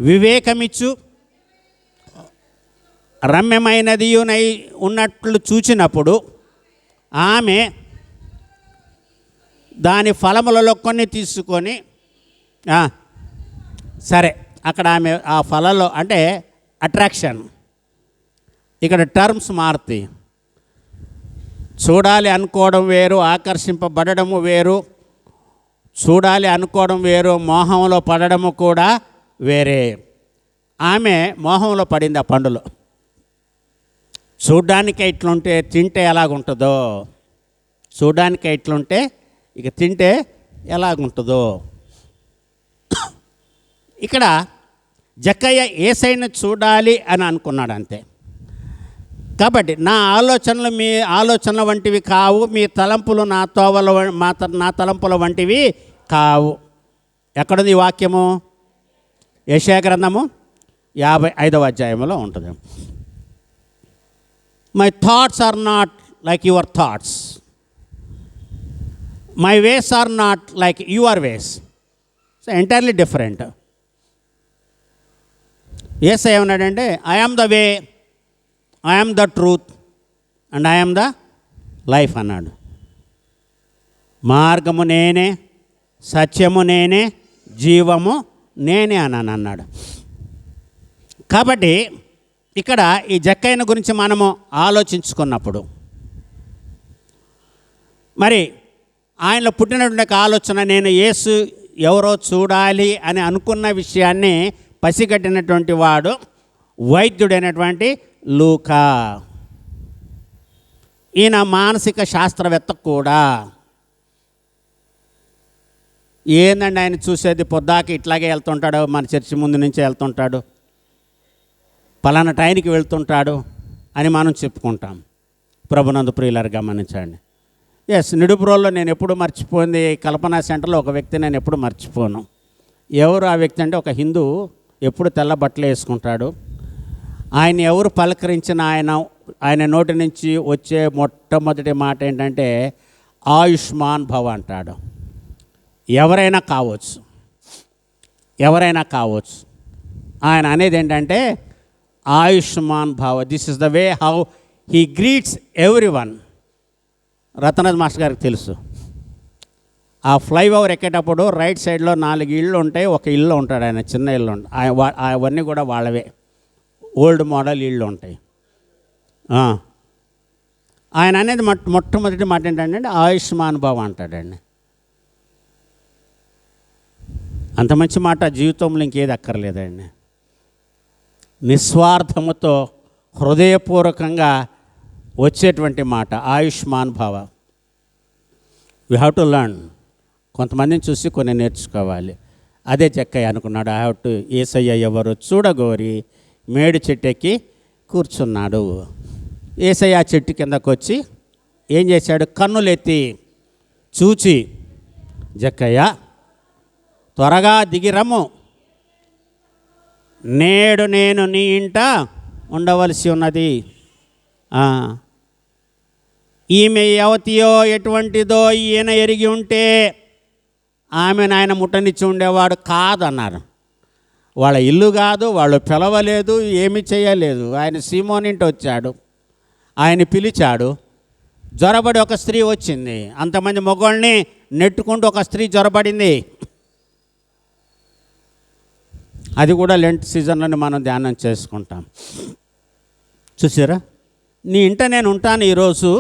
వివేకమిచ్చు రమ్యమైనదియునై ఉన్నట్లు చూచినప్పుడు ఆమె దాని ఫలములలో కొన్ని తీసుకొని, సరే అక్కడ ఆమె ఆ ఫలలో అంటే అట్రాక్షన్, ఇక్కడ టర్మ్స్ మారుతాయి. చూడాలి అనుకోవడం వేరు, ఆకర్షింపబడము వేరు. చూడాలి అనుకోవడం వేరు, మోహంలో పడడము కూడా వేరే. ఆమె మోహంలో పడింది ఆ పండులో. చూడ్డానికి ఇట్లుంటే తింటే ఎలాగుంటుందో, చూడ్డానికి ఇట్లుంటే ఇక తింటే ఎలాగుంటుందో. ఇక్కడ జక్కయ్య యేసయ్యను చూడాలి అని అనుకున్నాడు అంతే. కాబట్టి నా ఆలోచనలు మీ ఆలోచనల వంటివి కావు, మీ తలంపులు నా తలంపుల వంటివి కావు. ఎక్కడుంది ఈ వాక్యము? యెషయా గ్రంథము 55వ అధ్యాయంలో ఉంటుంది. My thoughts are not like your thoughts. My ways are not like your ways. So entirely different. Yesayya ఏమన్నాడంటే, I am the way, I am the truth and I am the life అన్నాడు. మార్గము నేనే, సత్యము నేనే, జీవము నేనే అన్నాడు. కాబట్టి ఇక్కడ ఈ జక్కయ్యను గురించి మనము ఆలోచించుకున్నప్పుడు మరి ఆయనలో పుట్టినటువంటి ఆలోచన, నేను యేసు ఎవరో చూడాలి అని అనుకున్న విషయాన్ని పసిగట్టినటువంటి వాడు వైద్యుడైనటువంటి లూకా. ఈయన మానసిక శాస్త్రవేత్త కూడా. ఏందండి ఆయన చూసేది, పొద్దాకి ఇట్లాగే వెళ్తుంటాడు, మన చర్చి ముందు నుంచే వెళ్తుంటాడు, పలానా టైంకి వెళ్తుంటాడు అని మనం చెప్పుకుంటాం. ప్రభునందు ప్రియులారు గమనించండి. ఎస్, నిడుపురోల్లో నేను ఎప్పుడు మర్చిపోయింది, కల్పనా సెంటర్లో ఒక వ్యక్తి నేను ఎప్పుడు మర్చిపోను. ఎవరు ఆ వ్యక్తి అంటే, ఒక హిందూ, ఎప్పుడు తెల్ల బట్టలు వేసుకుంటాడు. ఆయన ఎవరు పలకరించిన ఆయన నోటి నుంచి వచ్చే మొట్టమొదటి మాట ఏంటంటే ఆయుష్మాన్ భవ అంటాడు. ఎవరైనా కావచ్చు. ఆయన అనేది ఏంటంటే ఆయుష్మాన్ భవ. This is the way how he greets every one. Ratanath master గారికి తెలుసు, ఆ ఫ్లైఓవర్ ఎక్కేటప్పుడు రైట్ సైడ్లో 4 ఇళ్ళు ఉంటాయి, ఒక ఇల్లు ఉంటాడు ఆయన, చిన్న ఇల్లు ఉంటాయి. అవన్నీ కూడా వాళ్ళవే, ఓల్డ్ మోడల్ ఇళ్ళు ఉంటాయి. ఆయన అనేది మొట్టమొదటి మాట ఏంటంటే ఆయుష్మాన్ భవ అంటాడండి. అంత మంచి మాట జీవితంలో ఇంకేది అక్కర్లేదండి. నిస్వార్థముతో హృదయపూర్వకంగా వచ్చేటువంటి మాట ఆయుష్మాన్ భవ. We have to learn. కొంతమందిని చూసి కొన్ని నేర్చుకోవాలి. అదే జక్కయ్య అనుకున్నాడు. ఐ హ్యావ్ టు, యేసయ్య ఎవరు చూడగోరి మేడు చెట్టెక్కి కూర్చున్నాడు. యేసయ్య ఆ చెట్టు కిందకు వచ్చి ఏం చేశాడు, కన్నులెత్తి చూచి, జక్కయ్య త్వరగా దిగిరమ్ము, నేడు నేను నీ ఇంట ఉండవలసి ఉన్నది. ఈమె యవతియో ఎటువంటిదో ఈయన ఎరిగి ఉంటే ఆమెను ఆయన ముట్టనిచ్చి ఉండేవాడు కాదన్నారు. వాళ్ళ ఇల్లు కాదు, వాళ్ళు పిలవలేదు, ఏమి చేయలేదు. ఆయన సీమోని ఇంటి వచ్చాడు, ఆయన పిలిచాడు. జ్వరబడి ఒక స్త్రీ వచ్చింది. అంతమంది మగవాళ్ళని నెట్టుకుంటూ ఒక స్త్రీ జ్వరబడింది. అది కూడా లెంట్ సీజన్లోనే మనం ధ్యానం చేసుకుంటాం. చూసారా, నీ ఇంట నేను ఉంటాను ఈరోజు,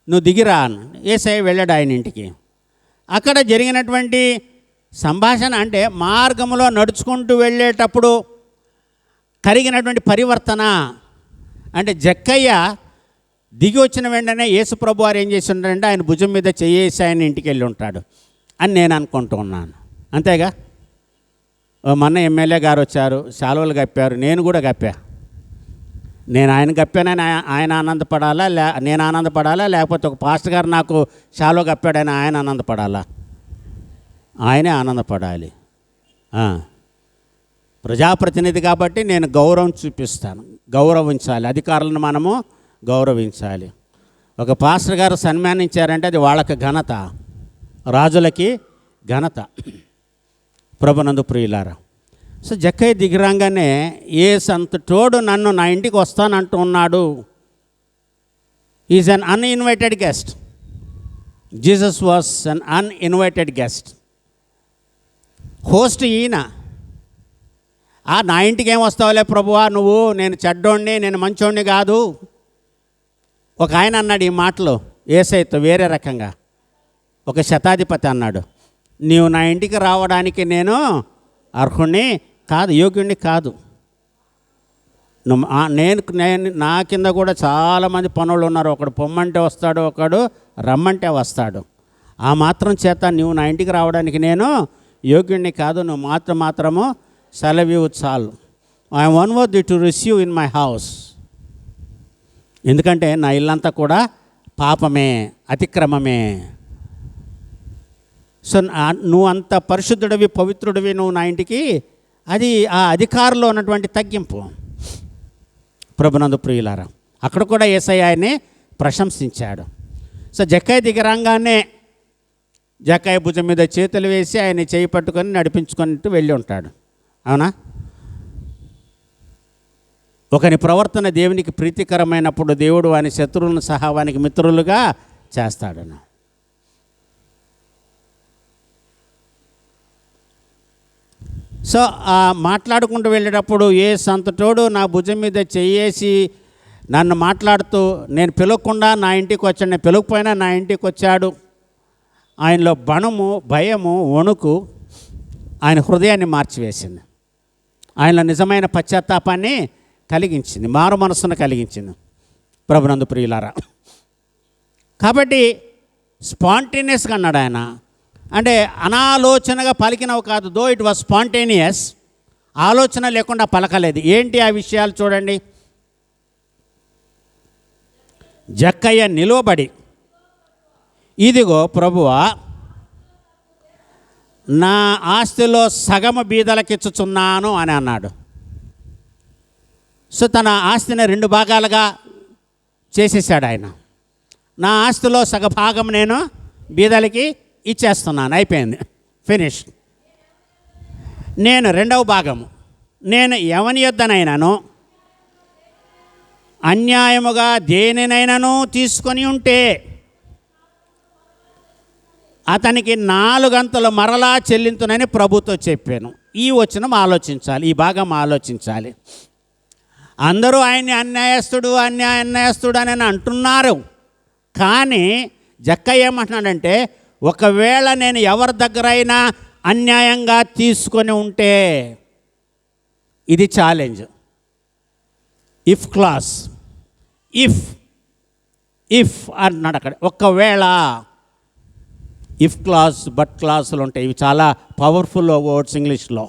నువ్వు దిగిరా అని యేసయ్య వెళ్ళాడు ఆయన ఇంటికి. అక్కడ జరిగినటువంటి సంభాషణ అంటే మార్గంలో నడుచుకుంటూ వెళ్ళేటప్పుడు కలిగినటువంటి పరివర్తన. అంటే జక్కయ్య దిగి వచ్చిన వెంటనే యేసు ప్రభు వారు ఏం చేసి ఉంటారంటే ఆయన భుజం మీద చేయేసి ఆయన ఇంటికి వెళ్ళి ఉంటాడు అని నేను అనుకుంటూ ఉన్నాను. అంతేగా, మొన్న ఎమ్మెల్యే గారు వచ్చారు, శాలువలు కప్పారు, నేను కూడా కప్పా. నేను ఆయన కప్పానని ఆయన ఆనందపడాలా, నేను ఆనందపడాలా, లేకపోతే ఒక పాస్టర్ గారు నాకు శాలువ కప్పాడని ఆయన ఆనందపడాలా? ఆయనే ఆనందపడాలి. ప్రజాప్రతినిధి కాబట్టి నేను గౌరవం చూపిస్తాను, గౌరవించాలి. అధికారులను మనము గౌరవించాలి. ఒక పాస్టర్ గారు సన్మానించారంటే అది వాళ్ళకి ఘనత, రాజులకి ఘనత. ప్రభునందు ప్రియులారా, సో జక్కయ్య దిగిరాగానే యేసు అంత తోడు నన్ను నా ఇంటికి వస్తానంటూ ఉన్నాడు. Is an uninvited guest. Jesus was an uninvited guest. Host ఈయన. నా ఇంటికి ఏం వస్తావులే ప్రభువా నువ్వు, నేను చెడ్డోడిని, నేను మంచోడిని కాదు. ఒక ఆయన అన్నాడు ఈ మాటలు యేసయ్యతో వేరే రకంగా. ఒక శతాధిపతి అన్నాడు, నీవు నా ఇంటికి రావడానికి నేను అర్హుణ్ణి కాదు, యోగ్యుణ్ణి కాదు. నేను నా కింద కూడా చాలామంది పనులు ఉన్నారు. ఒకడు పొమ్మంటే వస్తాడు, ఒకడు రమ్మంటే వస్తాడు. ఆ మాత్రం చేత నువ్వు నా ఇంటికి రావడానికి నేను యోగ్యుణ్ణి కాదు, నువ్వు మాత్రము సెలవు చాలు. I one worth to receive in my house. ఎందుకంటే నా ఇల్లంతా కూడా పాపమే, అతిక్రమమే. సో నువ్వు అంత పరిశుద్ధుడివి, పవిత్రుడివి, నువ్వు నా ఇంటికి, అది ఆ అధికారంలో ఉన్నటువంటి తగ్గింపు. ప్రభునందు ప్రియులారా, అక్కడ కూడా యేసయ్య ఆయన్ని ప్రశంసించాడు. సో జక్కయ్య దిగరంగానే జక్కయ్య భుజం మీద చేతులు వేసి ఆయన చేయి పట్టుకొని నడిపించుకొని వెళ్ళి ఉంటాడు. అవునా? ఒకని ప్రవర్తన దేవునికి ప్రీతికరమైనప్పుడు దేవుడు వాని శత్రువులను సహా వానికి మిత్రులుగా చేస్తాడను. సో మాట్లాడుకుంటూ వెళ్ళేటప్పుడు ఏ సంతటోడు నా భుజం మీద చెయ్యేసి నన్ను మాట్లాడుతూ, నేను పిలవకుండా నా ఇంటికి వచ్చాడు, నేను పిలవకపోయినా నా ఇంటికి వచ్చాడు. ఆయనలో బణము, భయము, వణుకు ఆయన హృదయాన్ని మార్చివేసింది. ఆయనలో నిజమైన పశ్చాత్తాపాన్ని కలిగించింది, మారు మనస్సును కలిగించింది. ప్రభునందు ప్రియులారా, కాబట్టి స్పాంటేనియస్గా అన్నాడు ఆయన. అంటే అనాలోచనగా పలికినవి కాదు. దో ఇట్ వాజ్ స్పాంటేనియస్, ఆలోచన లేకుండా పలకలేదు. ఏంటి ఆ విషయాలు చూడండి. జక్కయ్య నిలువబడి, ఇదిగో ప్రభువా, నా ఆస్తిలో సగము బీదలకిచ్చుచున్నాను అని అన్నాడు. సో తన ఆస్తిని 2 భాగాలుగా చేసేసాడు ఆయన. నా ఆస్తిలో సగభాగం నేను బీదలకి ఇచ్చేస్తున్నాను, అయిపోయింది, ఫినిష్. నేను 2వ భాగము, నేను ఎవని యొద్దనైనాను అన్యాయముగా దేనినైనాను తీసుకొని ఉంటే అతనికి 4 అంతలు మరలా చెల్లింతునని ప్రభుతో చెప్పాను. ఈ వచనం ఆలోచించాలి, ఈ భాగం ఆలోచించాలి. అందరూ ఆయన్ని అన్యాయస్తుడు అని అంటున్నారు. కానీ జక్కయ్య ఏమంటున్నాడంటే, ఒకవేళ నేను ఎవరి దగ్గరైనా అన్యాయంగా తీసుకొని ఉంటే, ఇది ఛాలెంజ్. ఇఫ్ క్లాస్, ఇఫ్ అన్నాడు అక్కడ. ఒకవేళ, ఇఫ్ క్లాస్, బట్ క్లాసులు ఉంటాయి. ఇవి చాలా పవర్ఫుల్ వర్డ్స్ ఇంగ్లీష్లో.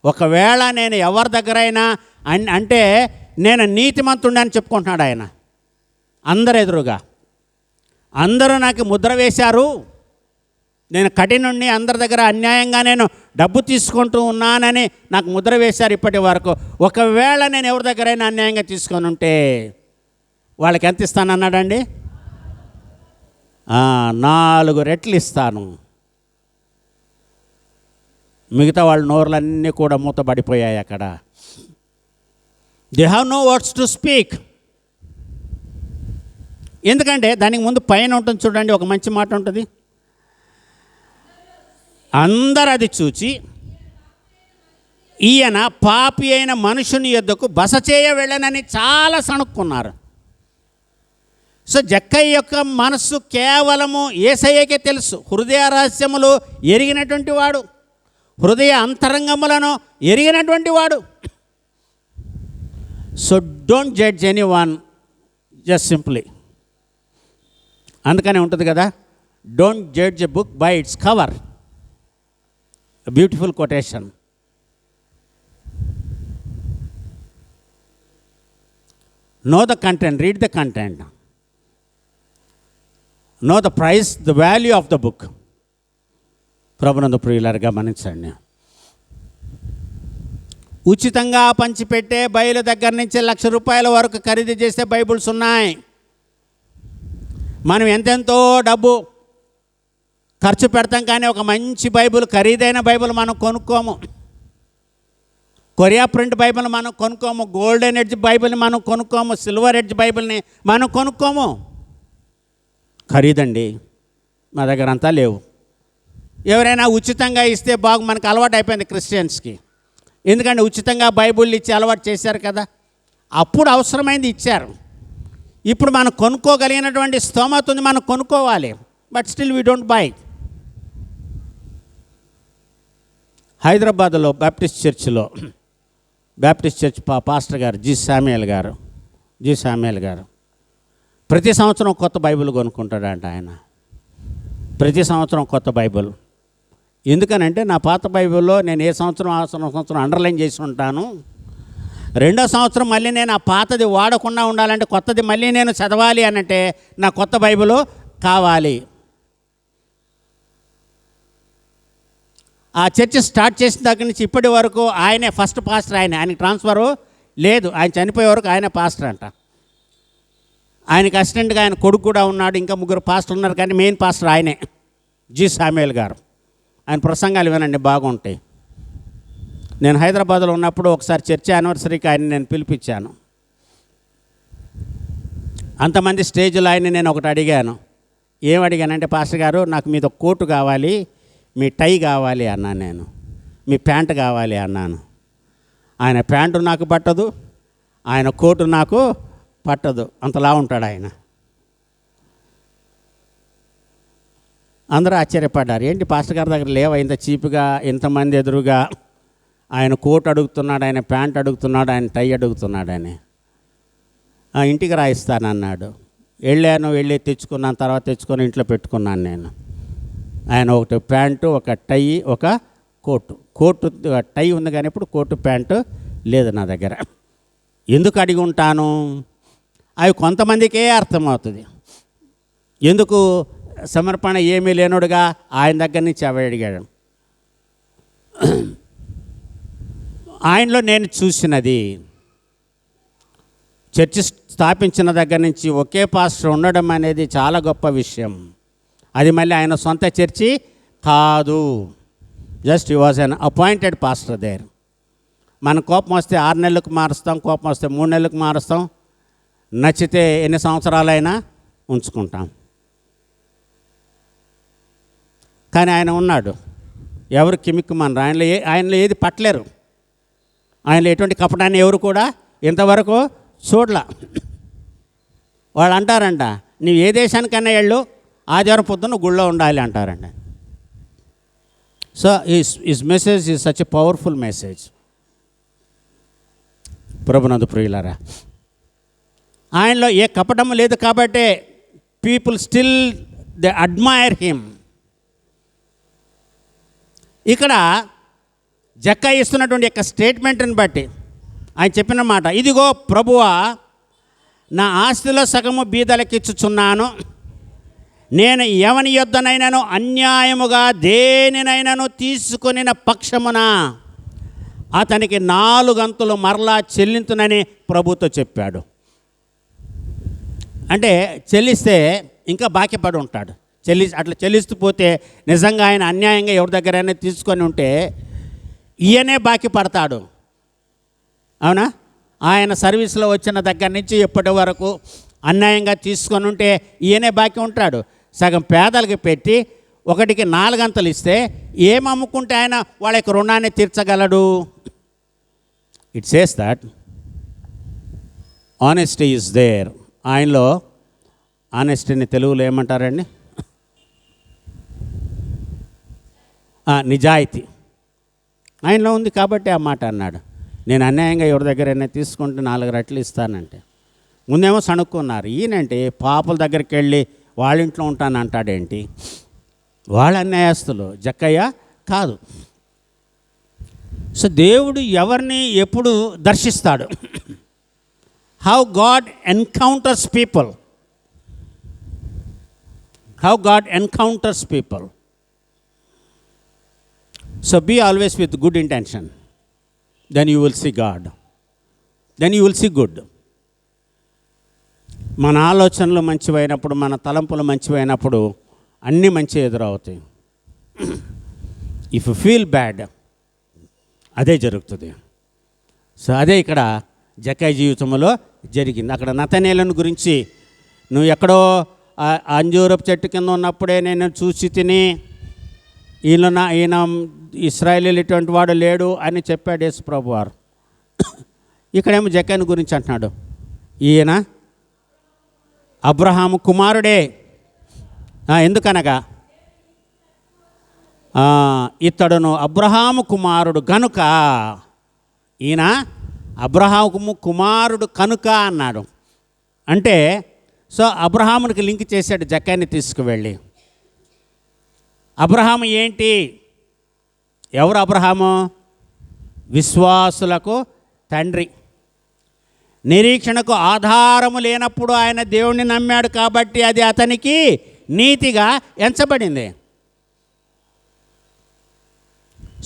ఒకవేళ నేను ఎవరి దగ్గరైనా అంటే నేను నీతిమంతుడని చెప్పుకుంటున్నాడు ఆయన అందరు ఎదురుగా. అందరూ నాకు ముద్ర వేశారు, నేను కఠినుణ్ణి, అందరి దగ్గర అన్యాయంగా నేను డబ్బు తీసుకుంటూ ఉన్నానని నాకు ముద్ర వేశారు ఇప్పటి వరకు. ఒకవేళ నేను ఎవరి దగ్గరైనా అన్యాయంగా తీసుకొని ఉంటే వాళ్ళకి ఎంత ఇస్తానన్నాడండి? 4 రెట్లు ఇస్తాను. మిగతా వాళ్ళ నోర్లన్నీ కూడా మూతబడిపోయాయి అక్కడ. They have no words to speak. ఎందుకంటే దానికి ముందు పైన ఉంటుంది చూడండి, ఒక మంచి మాట ఉంటుంది. అందరు అది చూచి ఈయన పాపి అయిన మనుషుని యొద్దకు బస చేయ వెళ్ళనని చాలా సణుక్కున్నారు. సో జక్కయ్య యొక్క మనస్సు కేవలము యేసయ్యకే తెలుసు. హృదయ రహస్యములు ఎరిగినటువంటి వాడు, హృదయ అంతరంగములను ఎరిగినటువంటి వాడు. So don't judge any one just simply. అందుకనే ఉంటుంది కదా, don't judge a book by its cover. Beautiful quotation. Know the content, read the content, know the price, the value of the book. ప్రభునందు ప్రియులారా గమనించండి. ఉచితంగా పంచిపెట్టే బైబిల్ దగ్గర నుంచి ₹1,00,000 వరకు ఖరీదు చేసే బైబిల్స్ ఉన్నాయి. మనం ఎంతెంతో డబ్బు ఖర్చు పెడతాం, కానీ ఒక మంచి బైబిల్, ఖరీదైన బైబిల్ మనం కొనుక్కోము. కొరియా ప్రింట్ బైబిల్ మనం కొనుక్కోము. గోల్డెన్ ఎడ్జ్ బైబిల్ని మనం కొనుక్కోము. సిల్వర్ ఎడ్జ్ బైబిల్ని మనం కొనుక్కోము. ఖరీదండి, మా దగ్గర అంతా లేవు. ఎవరైనా ఉచితంగా ఇస్తే మనకు అలవాటు అయిపోయింది క్రిస్టియన్స్కి. ఎందుకంటే ఉచితంగా బైబిల్ ఇచ్చి అలవాటు చేశారు కదా. అప్పుడు అవసరమైంది ఇచ్చారు. ఇప్పుడు మనం కొనుక్కోగలిగినటువంటి స్తోమత ఉంది, మనం కొనుక్కోవాలి. But still we don't by. హైదరాబాద్లో బ్యాప్టిస్ట్ చర్చ్ పాస్టర్ గారు జి శామ్యూయల్ గారు ప్రతి సంవత్సరం కొత్త బైబిల్ కొనుక్కుంటాడంట ఆయన. ప్రతి సంవత్సరం కొత్త బైబిల్. ఎందుకనంటే నా పాత బైబిల్లో నేను ఏ సంవత్సరం ఆ సంవత్సరం అండర్లైన్ చేసి ఉంటాను. 2వ సంవత్సరం మళ్ళీ నేను ఆ పాతది వాడకుండా ఉండాలంటే, కొత్తది మళ్ళీ నేను చదవాలి అనంటే నా కొత్త బైబిల్ కావాలి. ఆ చర్చ్ స్టార్ట్ చేసిన దగ్గర నుంచి ఇప్పటి వరకు ఆయనే ఫస్ట్ పాస్టర్. ఆయనకి ట్రాన్స్ఫరు లేదు. ఆయన చనిపోయే వరకు ఆయన పాస్టర్ అంట. ఆయనకి అసిస్టెంట్గా ఆయన కొడుకు కూడా ఉన్నాడు, ఇంకా 3 పాస్టర్లు ఉన్నారు, కానీ మెయిన్ పాస్టర్ ఆయనే. జి సామ్యుయల్ గారు. ఆయన ప్రసంగాలు వినండి, బాగుంటాయి. నేను హైదరాబాద్లో ఉన్నప్పుడు ఒకసారి చర్చ్ యానివర్సరీకి ఆయన నేను పిలిపించాను. అంతమంది స్టేజ్లో ఆయన నేను ఒకటి అడిగాను. ఏం అడిగానంటే, పాస్టర్ గారు నాకు మీది ఒక కోటు కావాలి, మీ టై కావాలి అన్నాను, నేను మీ ప్యాంటు కావాలి అన్నాను. ఆయన ప్యాంటు నాకు పట్టదు, ఆయన కోటు నాకు పట్టదు, అంతలా ఉంటాడు ఆయన. అందరూ ఆశ్చర్యపడ్డారు, ఏంటి పాస్టర్ గారి దగ్గర లేవా ఇంత చీప్గా, ఇంతమంది ఎదురుగా ఆయన కోట్ అడుగుతున్నాడు, ఆయన ప్యాంట్ అడుగుతున్నాడు, ఆయన టై అడుగుతున్నాడు అని. ఇంటికి రాయిస్తానన్నాడు. వెళ్ళి తెచ్చుకున్నాను, తర్వాత తెచ్చుకొని ఇంట్లో పెట్టుకున్నాను నేను. ఆయన ఒకటి ప్యాంటు, ఒక టై, ఒక కోటు టై ఉంది కానీ ఇప్పుడు కోటు ప్యాంటు లేదు నా దగ్గర. ఎందుకు అడిగి ఉంటాను? అవి కొంతమందికే అర్థమవుతుంది. ఎందుకు సమర్పణ ఏమీ లేనుడుగా ఆయన దగ్గర నుంచి అవి అడిగాడు. ఆయనలో నేను చూసినది, చర్చి స్థాపించిన దగ్గర నుంచి ఒకే పాస్టర్ ఉండడం అనేది చాలా గొప్ప విషయం. అది మళ్ళీ ఆయన సొంత చర్చి కాదు, just he was an appointed pastor there. మన కోపం వస్తే 6 నెలలకు మారుస్తాం, కోపం వస్తే 3 నెలలకు మారుస్తాం, నచ్చితే ఎన్ని సంవత్సరాలైనా ఉంచుకుంటాం. కానీ ఆయన ఉన్నాడు, ఎవరు కిమిక్కుమనరు. ఆయనలో ఏది పట్టలేరు. ఆయనలో ఎటువంటి కపటాన్ని ఎవరు కూడా ఇంతవరకు చూడలా. వాళ్ళు అంటారంట, నువ్వు ఏ దేశానికైనా వెళ్ళు, ఆదివారం పొద్దున్న గుళ్ళో ఉండాలి అంటారంట. So his message is such a powerful message. ప్రభునందు ప్రియులారా, ఆయనలో ఏ కపటం లేదు కాబట్టే people still they admire him. ఇక్కడ జక్కయ్య ఇస్తున్నటువంటి యొక్క స్టేట్మెంట్ని బట్టి ఆయన చెప్పిన మాట, ఇదిగో ప్రభువా, నా ఆస్తిలో సగము బీదలకిచ్చుచున్నాను. నేను ఎవని యొద్దనైనాను అన్యాయముగా దేనినైనాను తీసుకొనిన పక్షమున అతనికి 4 గంతులు మరలా చెల్లించునని ప్రభుతో చెప్పాడు. అంటే చెల్లిస్తే ఇంకా బాకీ పడి ఉంటాడు. అట్లా చెల్లిస్తూ పోతే నిజంగా ఆయన అన్యాయంగా ఎవరి దగ్గరైనా తీసుకొని ఉంటే ఈయనే బాకీ పడతాడు. అవునా? ఆయన సర్వీస్లో వచ్చిన దగ్గర నుంచి ఎప్పటి వరకు అన్యాయంగా తీసుకొని ఉంటే ఈయనే బాకీ ఉంటాడు. సగం పేదలకు పెట్టి 1కి 4 గంటలు ఇస్తే ఏం అమ్ముకుంటే ఆయన వాళ్ళ యొక్క రుణాన్ని తీర్చగలడు? It says that honesty is there. ఆయనలో ఆనెస్టీని తెలుగులో ఏమంటారండి? నిజాయితీ ఆయనలో ఉంది కాబట్టి ఆ మాట అన్నాడు. నేను అన్యాయంగా ఎవరి దగ్గరైనా తీసుకుంటే 4 రెట్లు ఇస్తానంటే, ముందేమో సణుక్కున్నారు. ఈయనంటే పాపల దగ్గరికి వెళ్ళి వాళ్ళ ఇంట్లో ఉంటాను అంటాడేంటి? వాళ్ళ అన్యాయస్తులు, జక్కయ్య కాదు. సో దేవుడు ఎవరిని ఎప్పుడు దర్శిస్తాడు? How God encounters people. How God encounters people. So be always with good intention. Then you will see God. Then you will see good. మన ఆలోచనలు మంచివైనప్పుడు, మన తలంపులు మంచివైనప్పుడు అన్నీ మంచి ఎదురవుతాయి. ఇఫ్ యు ఫీల్ బ్యాడ్, అదే జరుగుతుంది. సో అదే ఇక్కడ జక్కయ్య జీవితంలో జరిగింది. అక్కడ నతనేలుని గురించి, నువ్వు ఎక్కడో అంజూరపు చెట్టు కింద ఉన్నప్పుడే నేను చూసి తిని ఈయన ఇశ్రాయేలీయులు ఇటువంటి వాడు లేడు అని చెప్పాడు యేసు ప్రభు వారు. ఇక్కడేమో జక్కయ్యని గురించి అంటున్నాడు, ఈయన అబ్రహాము కుమారుడే. ఎందుకనగా ఇతడును అబ్రహాము కుమారుడు కనుక, ఈయన అబ్రహాము కుమారుడు కనుక అన్నాడు. అంటే సో అబ్రహామునికి లింక్ చేశాడు జక్కయ్యని తీసుకువెళ్ళి. అబ్రహాము ఏంటి? ఎవరు అబ్రహాము? విశ్వాసులకు తండ్రి. నిరీక్షణకు ఆధారము లేనప్పుడు ఆయన దేవుణ్ణి నమ్మాడు కాబట్టి అది అతనికి నీతిగా ఎంచబడింది.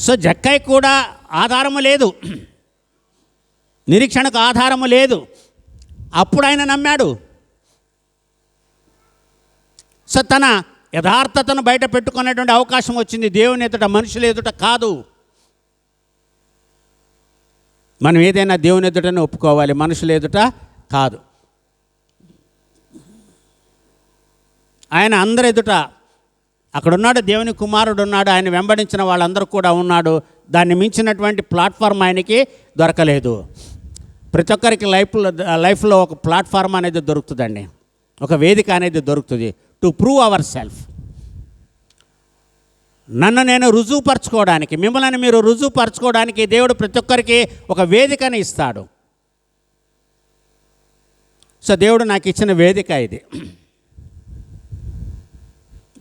సో జక్కయ్య కూడా ఆధారము లేదు, నిరీక్షణకు ఆధారము లేదు, అప్పుడు ఆయన నమ్మాడు. సో తన యథార్థతను బయట పెట్టుకునేటువంటి అవకాశం వచ్చింది. దేవుని ఎదుట, మనుషుల ఎదుట కాదు. మనం ఏదైనా దేవుని ఎదుటనే ఒప్పుకోవాలి, మనుషుల ఎదుట కాదు. ఆయన అందరి ఎదుట అక్కడ ఉన్నాడు, దేవుని కుమారుడు ఉన్నాడు, ఆయన వెంబడించిన వాళ్ళందరూ కూడా ఉన్నాడు. దాన్ని మించినటువంటి ప్లాట్ఫామ్ ఆయనకి దొరకలేదు. ప్రతి ఒక్కరికి లైఫ్లో ఒక ప్లాట్ఫామ్ అనేది దొరుకుతుందండి, ఒక వేదిక అనేది దొరుకుతుంది. టు ప్రూవ్ అవర్ సెల్ఫ్, నన్ను నేను రుజువుపరచుకోవడానికి, మిమ్మల్ని మీరు రుజువుపరచుకోవడానికి దేవుడు ప్రతి ఒక్కరికి ఒక వేదికని ఇస్తాడు. సో దేవుడు నాకు ఇచ్చిన వేదిక ఇది.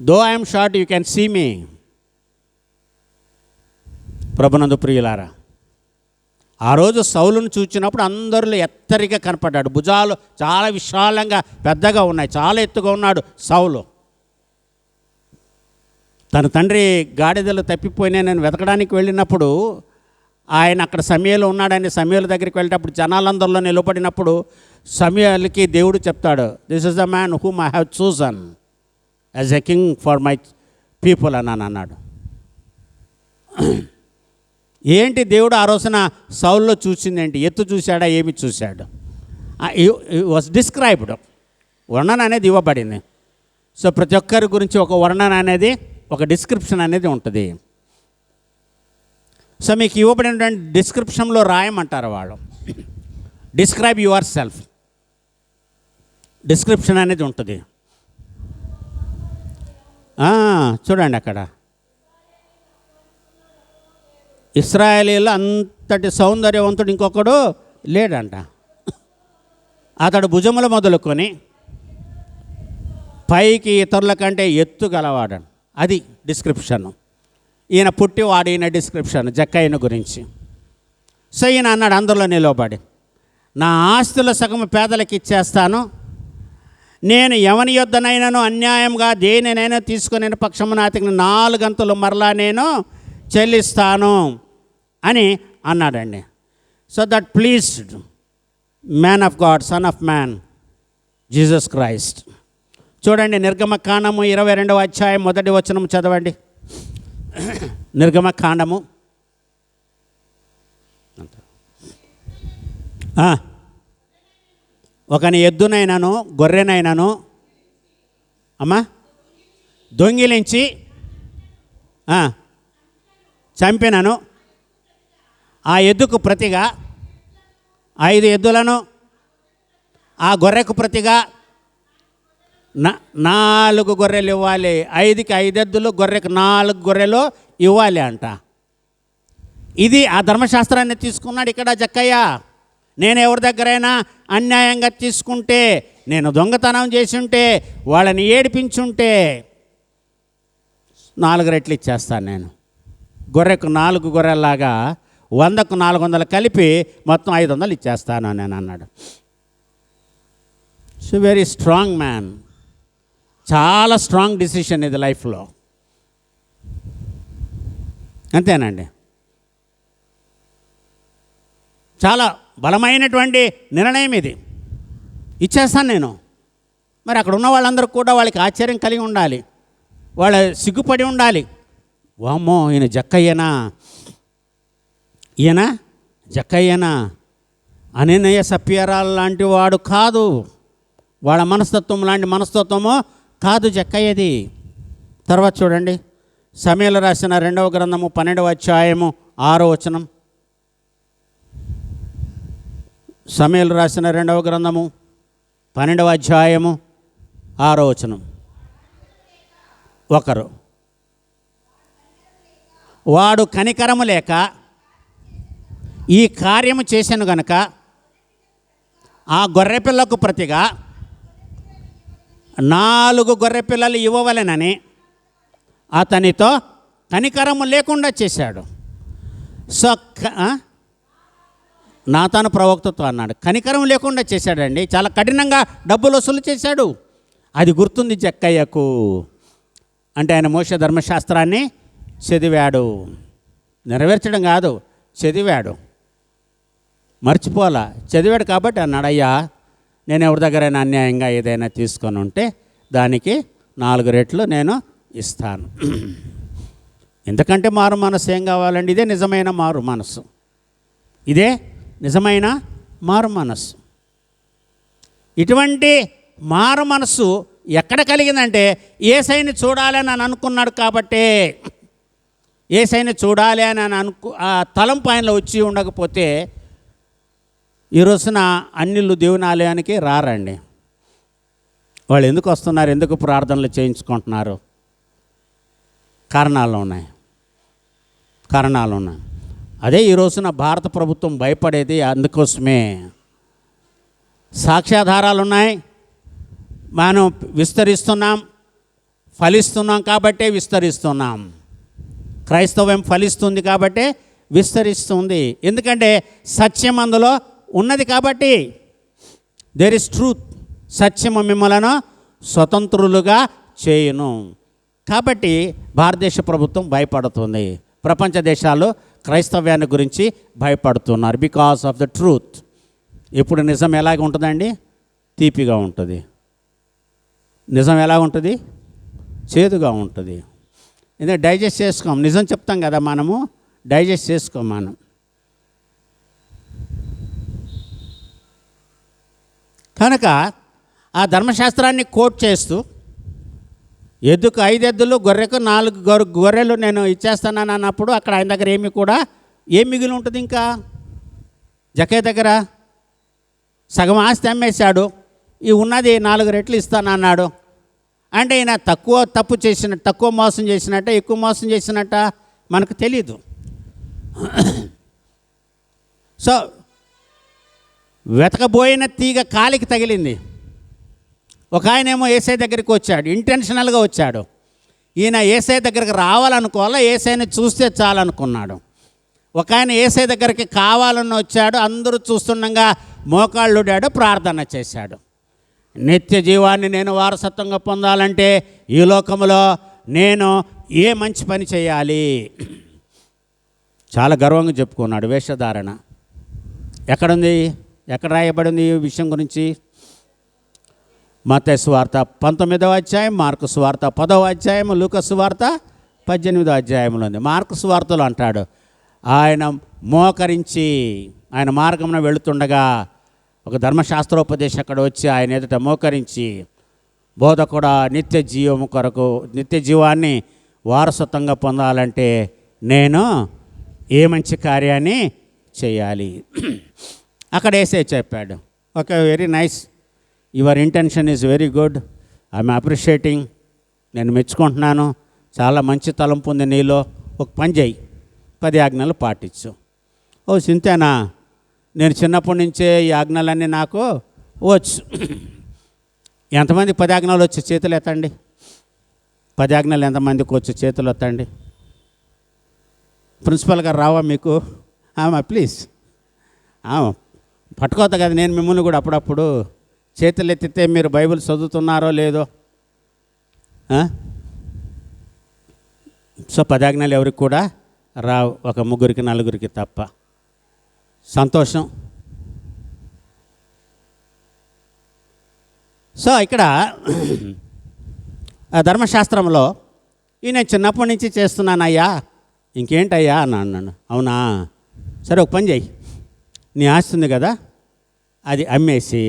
Though I'm short, you can see me. ప్రభునందు ప్రియులారా, ఆ రోజు సౌలును చూచినప్పుడు అందరిలో ఎత్తరిగా కనపడ్డాడు. భుజాలు చాలా విశాలంగా పెద్దగా ఉన్నాయి, చాలా ఎత్తుగా ఉన్నాడు సౌలు. తన తండ్రి గాడిదలు తప్పిపోయినా నేను వెతకడానికి వెళ్ళినప్పుడు ఆయన అక్కడ సమూయేలు ఉన్నాడని సమూయేలు దగ్గరికి వెళ్ళేటప్పుడు జనాలందరిలో నిలబడినప్పుడు సమూయేలుకి దేవుడు చెప్తాడు, this is the man whom I have chosen as a king for my people అని అన్నాడు. ఏంటి దేవుడు ఆ రోజున సౌల్లో చూసింది ఏంటి? ఎత్తు చూశాడా, ఏమి చూశాడు? వాజ్ డిస్క్రైబ్డ్, వర్ణన అనేది ఇవ్వబడింది. సో ప్రతి ఒక్కరి గురించి ఒక వర్ణన అనేది, ఒక డిస్క్రిప్షన్ అనేది ఉంటుంది. సో మీకు ఇవ్వబడినటువంటి డిస్క్రిప్షన్లో రాయమంటారు వాళ్ళు, డిస్క్రైబ్ యువర్ సెల్ఫ్, డిస్క్రిప్షన్ అనేది ఉంటుంది. చూడండి, అక్కడ ఇశ్రాయేలీలో అంతటి సౌందర్యవంతుడు ఇంకొకడు లేడంట. అతడు భుజములు మొదలుకొని పైకి ఇతరుల కంటే ఎత్తు గలవాడు. అది డిస్క్రిప్షన్. ఈయన పుట్టివాడు, ఈయన డిస్క్రిప్షన్ జక్కయ్యను గురించి. సో ఈయన అన్నాడు అందరిలో నిలబడి, నా ఆస్తుల సగము పేదలకు ఇచ్చేస్తాను, నేను ఎవని యొద్దనైనాను అన్యాయంగా దేనినైనా తీసుకునే పక్షమున అతనికి 4 గంతులు మరలా నేను చెల్లిస్తాను అని అన్నాడండి. So that pleased man of God, son of man, Jesus Christ. చూడండి, నిర్గమకాండము 22వ అధ్యాయం 1వ వచనం చదవండి. నిర్గమకాండము ఒకని ఎద్దునైనాను గొర్రెనైనాను దొంగిలించి చంపినను, ఆ ఎద్దుకు ప్రతిగా 5 ఎద్దులను, ఆ గొర్రెకు ప్రతిగా 4 గొర్రెలు ఇవ్వాలి. 5కి 5 ఎద్దులు, గొర్రెకు 4 గొర్రెలు ఇవ్వాలి అంట. ఇది ఆ ధర్మశాస్త్రాన్ని తీసుకున్నాడు ఇక్కడ జక్కయ్య. నేను ఎవరి దగ్గరైనా అన్యాయంగా తీసుకుంటే, నేను దొంగతనం చేసి ఉంటే, వాళ్ళని ఏడిపించుంటే 4 రెట్లు ఇచ్చేస్తాను నేను. గొర్రెకు 4 గొర్రెల్లాగా 100కు 400 కలిపి మొత్తం 500 ఇచ్చేస్తాను నేను అన్నాడు. So very strong man. చాలా స్ట్రాంగ్ డిసిషన్ ఇది లైఫ్లో. అంతేనండి, చాలా బలమైనటువంటి నిర్ణయం ఇది. ఇచ్చేస్తాను నేను. మరి అక్కడ ఉన్న వాళ్ళందరూ కూడా వాళ్ళకి ఆశ్చర్యం కలిగి ఉండాలి, వాళ్ళ సిగ్గుపడి ఉండాలి. వామ్మో, ఈయన జక్కయ్యనా, ఈయన జక్కయ్యనా, అననీయ సప్యరాల లాంటి వాడు కాదు, వాళ్ళ మనస్తత్వం లాంటి మనస్తత్వము కాదు జక్కయ్యది. తర్వాత చూడండి, సమూయేలు రాసిన 2వ గ్రంథము 12వ అధ్యాయము 6వ వచనం. సమూయేలు రాసిన 2వ గ్రంథము 12వ అధ్యాయము 6వ వచనం. ఒకరు, వాడు కనికరము లేక ఈ కార్యము చేశాను గనుక ఆ గొర్రెపిల్లకు ప్రతిగా 4 గొర్రెపిల్లలు ఇవ్వవలెనని అతనితో కనికరము లేకుండా చేశాడు. సో నాతాను ప్రవక్తతో అన్నాడు, కనికరం లేకుండా చేశాడండి. చాలా కఠినంగా డబ్బులు వసూలు చేశాడు. అది గుర్తుంది జక్కయ్యకు. అంటే ఆయన మోషే ధర్మశాస్త్రాన్ని చదివాడు, నెరవేర్చడం కాదు, చదివాడు, మర్చిపోలా, చదివాడు. కాబట్టి అన్నాడు, అయ్యా, నేను ఎవరి దగ్గరైనా అన్యాయంగా ఏదైనా తీసుకొని ఉంటే దానికి 4 రెట్లు నేను ఇస్తాను. ఎందుకంటే మారు మనసు ఏం కావాలండి? ఇదే నిజమైన మారు మనసు. ఇదే నిజమైన మారు మనసు. ఇటువంటి మారు మనసు ఎక్కడ కలిగిందంటే యేసయ్యని చూడాలని అని అనుకున్నాడు కాబట్టే. యేసయ్యని చూడాలి అని ఆ తలంపు ఆయనలో వచ్చి ఉండకపోతే ఈ రోజున అన్యులు దేవుని ఆలయానికి రారండి. వాళ్ళు ఎందుకు వస్తున్నారు? ఎందుకు ప్రార్థనలు చేయించుకుంటున్నారు? కారణాలు ఉన్నాయి. అదే ఈ రోజున భారత ప్రభుత్వం భయపడేది అందుకోసమే. సాక్ష్యాధారాలు ఉన్నాయి, మనం విస్తరిస్తున్నాం, ఫలిస్తున్నాం కాబట్టే విస్తరిస్తున్నాం. క్రైస్తవం ఫలిస్తుంది కాబట్టే విస్తరిస్తుంది. ఎందుకంటే సత్యం అందులో ఉన్నది కాబట్టి. There is truth. సత్యము మిమ్మలను స్వతంత్రులుగా చేయును. కాబట్టి భారతదేశ ప్రభుత్వం భయపడుతుంది. ప్రపంచ దేశాలు క్రైస్తవ్యాన్ని గురించి భయపడుతున్నారు. Because of the truth. ఇప్పుడు నిజం ఎలాగ ఉంటుందండి? తీపిగా ఉంటుంది. నిజం ఎలా ఉంటుంది? చేదుగా ఉంటుంది. ఎందుకంటే డైజెస్ట్ చేసుకోం. నిజం చెప్తాం కదా, మనము డైజెస్ట్ చేసుకోం. మనం కనుక ఆ ధర్మశాస్త్రాన్ని కోట్ చేస్తూ ఎద్దుకు 5 ఎద్దులు, గొర్రెకు 4 గొర్రెలు నేను ఇచ్చేస్తానని అన్నప్పుడు అక్కడ ఆయన దగ్గర ఏం మిగిలి ఉంటుంది? ఇంకా జక్కయ్య దగ్గర సగం ఆస్తి అమ్మేశాడు. ఈ ఉన్నది 4 రెట్లు ఇస్తానన్నాడు. అంటే ఈయన తక్కువ మోసం చేసినట్ట, ఎక్కువ మోసం చేసినట్ట మనకు తెలీదు. సో వెతకబోయిన తీగ కాలికి తగిలింది. ఒక ఆయనేమో యేసయ్య దగ్గరికి వచ్చాడు, ఇంటెన్షనల్గా వచ్చాడు. ఈయన యేసయ్య దగ్గరికి రావాలనుకోవాలా, యేసయ్యని చూస్తే చాలనుకున్నాడు. ఒక ఆయన యేసయ్య దగ్గరికి కావాలని వచ్చాడు. అందరూ చూస్తుండగా మోకాళ్ళుడాడు, ప్రార్థన చేశాడు. నిత్య జీవాన్ని నేను వారసత్వంగా పొందాలంటే ఈ లోకంలో నేను ఏ మంచి పని చేయాలి? చాలా గర్వంగా చెప్పుకున్నాడు. వేషధారణ ఎక్కడుంది? ఎక్కడ రాయబడింది ఈ విషయం గురించి? మత్తయి సువార్త 19వ అధ్యాయం, మార్కు సువార్త 10వ అధ్యాయం, లూకా సువార్త 18వ అధ్యాయంలో ఉంది. మార్కు సువార్తలో అంటాడు, ఆయన మోకరించి ఆయన మార్గంలో వెళుతుండగా ఒక ధర్మశాస్త్రోపదేశం అక్కడ వచ్చి ఆయన ఎదుట మోకరించి, బోధకుడా, నిత్య జీవాన్ని వారసత్వంగా పొందాలంటే నేను ఏ మంచి కార్యాన్ని చేయాలి? అక్కడ యేసయ్య చెప్పాడు, okay, very nice, your intention is very good, I'm appreciating, నేను మెచ్చుకుంటున్నాను, చాలా మంచి తలంపు ఉంది నీలో. ఒక పని చేయి, 10 ఆజ్ఞలు పాటించు. ఓ సింతేనా? నేను చిన్నప్పటి నుంచే ఈ ఆజ్ఞలన్నీ నాకు వచ్చు. ఎంతమంది 10 ఆజ్ఞలు వచ్చి చేతులు ఎత్తండి. 10 ఆజ్ఞలు ఎంతమందికి వచ్చి చేతులు ఎత్తండి. ప్రిన్సిపల్ గారు రావా మీకు? ప్లీజ్ పట్టుకోతా కదా నేను మిమ్మల్ని కూడా అప్పుడప్పుడు. చేతులు ఎత్తితే మీరు బైబిల్ చదువుతున్నారో లేదో. సో 10 ఆజ్ఞలు ఎవరికి కూడా రావు, ఒక 3 4 తప్ప. సంతోషం. సో ఇక్కడ ధర్మశాస్త్రంలో నేను చిన్నప్పటి నుంచి చేస్తున్నానయ్యా, ఇంకేంటయ్యా అని అన్నాను. అవునా, సరే ఒక పని చేయి, నీ ఆస్తి ఉంది కదా అది అమ్మేసి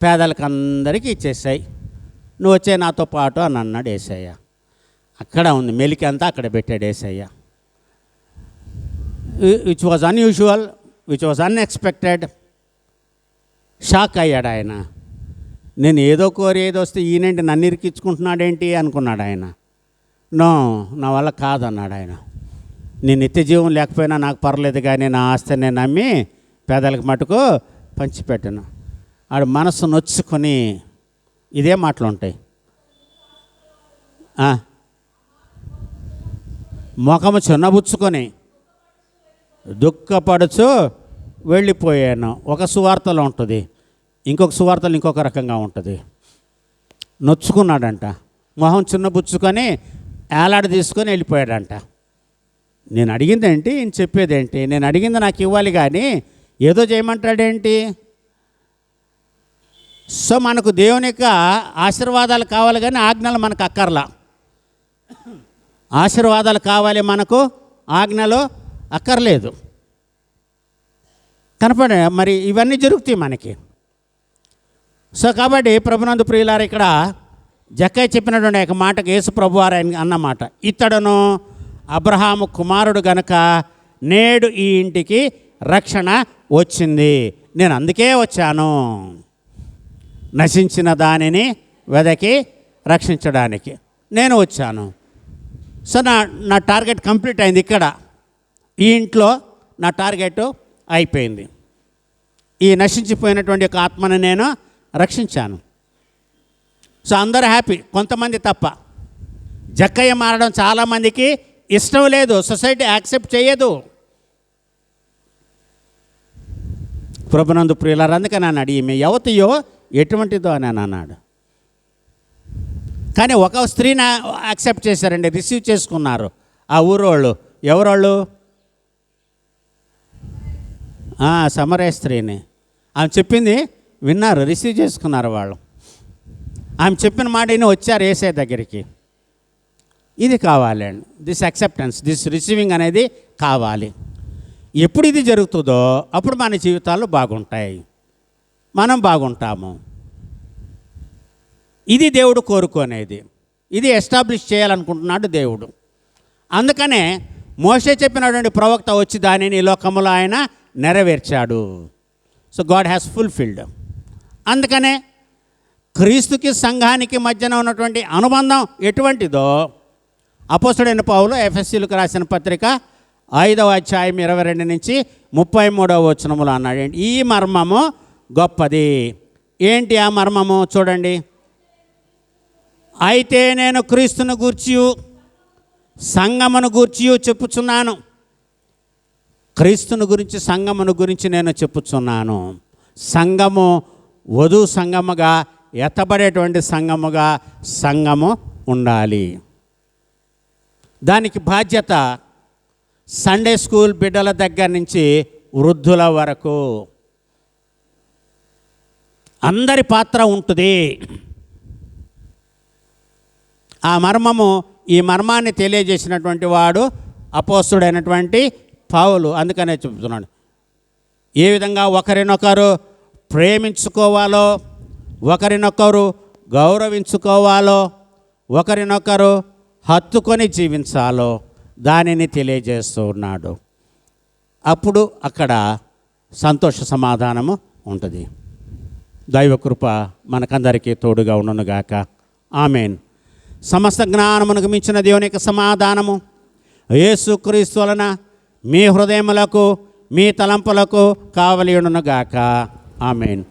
పేదలకు అందరికీ ఇచ్చేసాయి, నువ్వు వచ్చే నాతో పాటు అని అన్నాడు యేసయ్య. అక్కడ ఉంది మెలికి అంతా అక్కడ పెట్టాడు Yesayya. Which was unusual, which was unexpected. Shock అయ్యాడు ఆయన. నేను ఏదో కోరి ఏదో వస్తే ఈయనేంటి నన్ను ఇరికించుకుంటున్నాడేంటి అనుకున్నాడు ఆయన. నో, నా వల్ల కాదన్నాడు ఆయన. నేను నిత్య జీవం లేకపోయినా నాకు పర్లేదు, కానీ నా ఆస్తిని నేను నమ్మి పేదలకు మటుకు పంచిపెట్టాను. ఆడు మనసు నొచ్చుకొని ఇదే మాటలు ఉంటాయి. ముఖము చిన్నబుచ్చుకొని దుఃఖపడుచు వెళ్ళిపోయాను. ఒక సువార్తలో ఉంటుంది, ఇంకొక సువార్తలు ఇంకొక రకంగా ఉంటుంది. నొచ్చుకున్నాడంట, మొహం చిన్నబుచ్చుకొని ఏలాడ తీసుకొని వెళ్ళిపోయాడంట. నేను అడిగింది ఏంటి, ఈయన చెప్పేదేంటి? నేను అడిగింది నాకు ఇవ్వాలి కానీ ఏదో చేయమంటాడేంటి? సో మనకు దేవుని యొక్క ఆశీర్వాదాలు కావాలి కానీ ఆజ్ఞలు మనకు అక్కర్లా. ఆశీర్వాదాలు కావాలి మనకు, ఆజ్ఞలు అక్కర్లేదు. కనపడే మరి ఇవన్నీ జరుగుతాయి మనకి. సో కాబట్టి ప్రభునందు ప్రియులారా, ఇక్కడ జక్కయ్య చెప్పినటువంటి ఒక మాటకు యేసు ప్రభువారు అన్నమాట, ఇతడును అబ్రహాము కుమారుడు గనుక నేడు ఈ ఇంటికి రక్షణ వచ్చింది. నేను అందుకే వచ్చాను, నశించిన దానిని వెదకి రక్షించడానికి నేను వచ్చాను. సో నా టార్గెట్ కంప్లీట్ అయింది. ఇక్కడ ఈ ఇంట్లో నా టార్గెట్ అయిపోయింది. ఈ నశించిపోయినటువంటి ఒక ఆత్మను నేను రక్షించాను. సో అందరూ హ్యాపీ, కొంతమంది తప్ప. జక్కయ్య మారడం చాలామందికి ఇష్టం లేదు, సొసైటీ యాక్సెప్ట్ చేయదు. ప్రభునందు ప్రియులారా, అందుకని అన్నాడు ఈమె యువతియో ఎటువంటిదో అని అన్నాడు. కానీ ఒక స్త్రీని యాక్సెప్ట్ చేశారండి, రిసీవ్ చేసుకున్నారు ఆ ఊరోళ్ళు. ఎవరోళ్ళు? సమరయ స్త్రీని. ఆమె చెప్పింది విన్నారు, రిసీవ్ చేసుకున్నారు వాళ్ళు. ఆమె చెప్పిన మాటని వచ్చారు యేసయ్య దగ్గరికి. ఇది కావాలండి, దిస్ యాక్సెప్టెన్స్, దిస్ రిసీవింగ్ అనేది కావాలి. ఎప్పుడు ఇది జరుగుతుందో అప్పుడు మన జీవితాలు బాగుంటాయి, మనం బాగుంటాము. ఇది దేవుడు కోరుకునేది, ఇది ఎస్టాబ్లిష్ చేయాలనుకుంటున్నాడు దేవుడు. అందుకనే మోషే చెప్పినటువంటి ప్రవక్త వచ్చి దానిని ఈ లోకములో ఆయన నెరవేర్చాడు. So God has fulfilled. అందుకనే క్రీస్తుకి సంఘానికి మధ్యన ఉన్నటువంటి అనుబంధం ఎటువంటిదో అపోస్తలుడైన పౌలు ఎఫెసీయులకు రాసిన పత్రిక 5వ అధ్యాయం 22 నుంచి 33వ వచనములు అన్నాడు. ఈ మర్మము గొప్పది. ఏంటి ఆ మర్మము? చూడండి. అయితే నేను క్రీస్తును గూర్చియు సంఘమును గూర్చియు చెప్పుచున్నాను. క్రీస్తుని గురించి, సంఘమును గురించి నేను చెప్పుచున్నాను. సంఘము వధు సంఘముగా, ఎత్తబడేటువంటి సంఘముగా సంఘము ఉండాలి. దానికి బాధ్యత సండే స్కూల్ బిడ్డల దగ్గర నుంచి వృద్ధుల వరకు అందరి పాత్ర ఉంటుంది. ఆ మర్మము, ఈ మర్మాన్ని తెలియజేసినటువంటి వాడు అపోస్తలుడైనటువంటి పౌలు. అందుకనే చెప్తున్నాడు ఏ విధంగా ఒకరినొకరు ప్రేమించుకోవాలో, ఒకరినొకరు గౌరవించుకోవాలో, ఒకరినొకరు హత్తుకొని జీవించాలో దానిని తెలియజేస్తూ ఉన్నాడు. అప్పుడు అక్కడ సంతోష సమాధానము ఉంటుంది. దైవకృప మనకందరికీ తోడుగా ఉండునుగాక. ఆమేన్. సమస్త జ్ఞానమునకు మించిన దేవుని యొక్క సమాధానము యేసుక్రీస్తు వలన మీ హృదయములకు, మీ తలంపులకు కావలి ఉండునుగాక. ఆమేన్.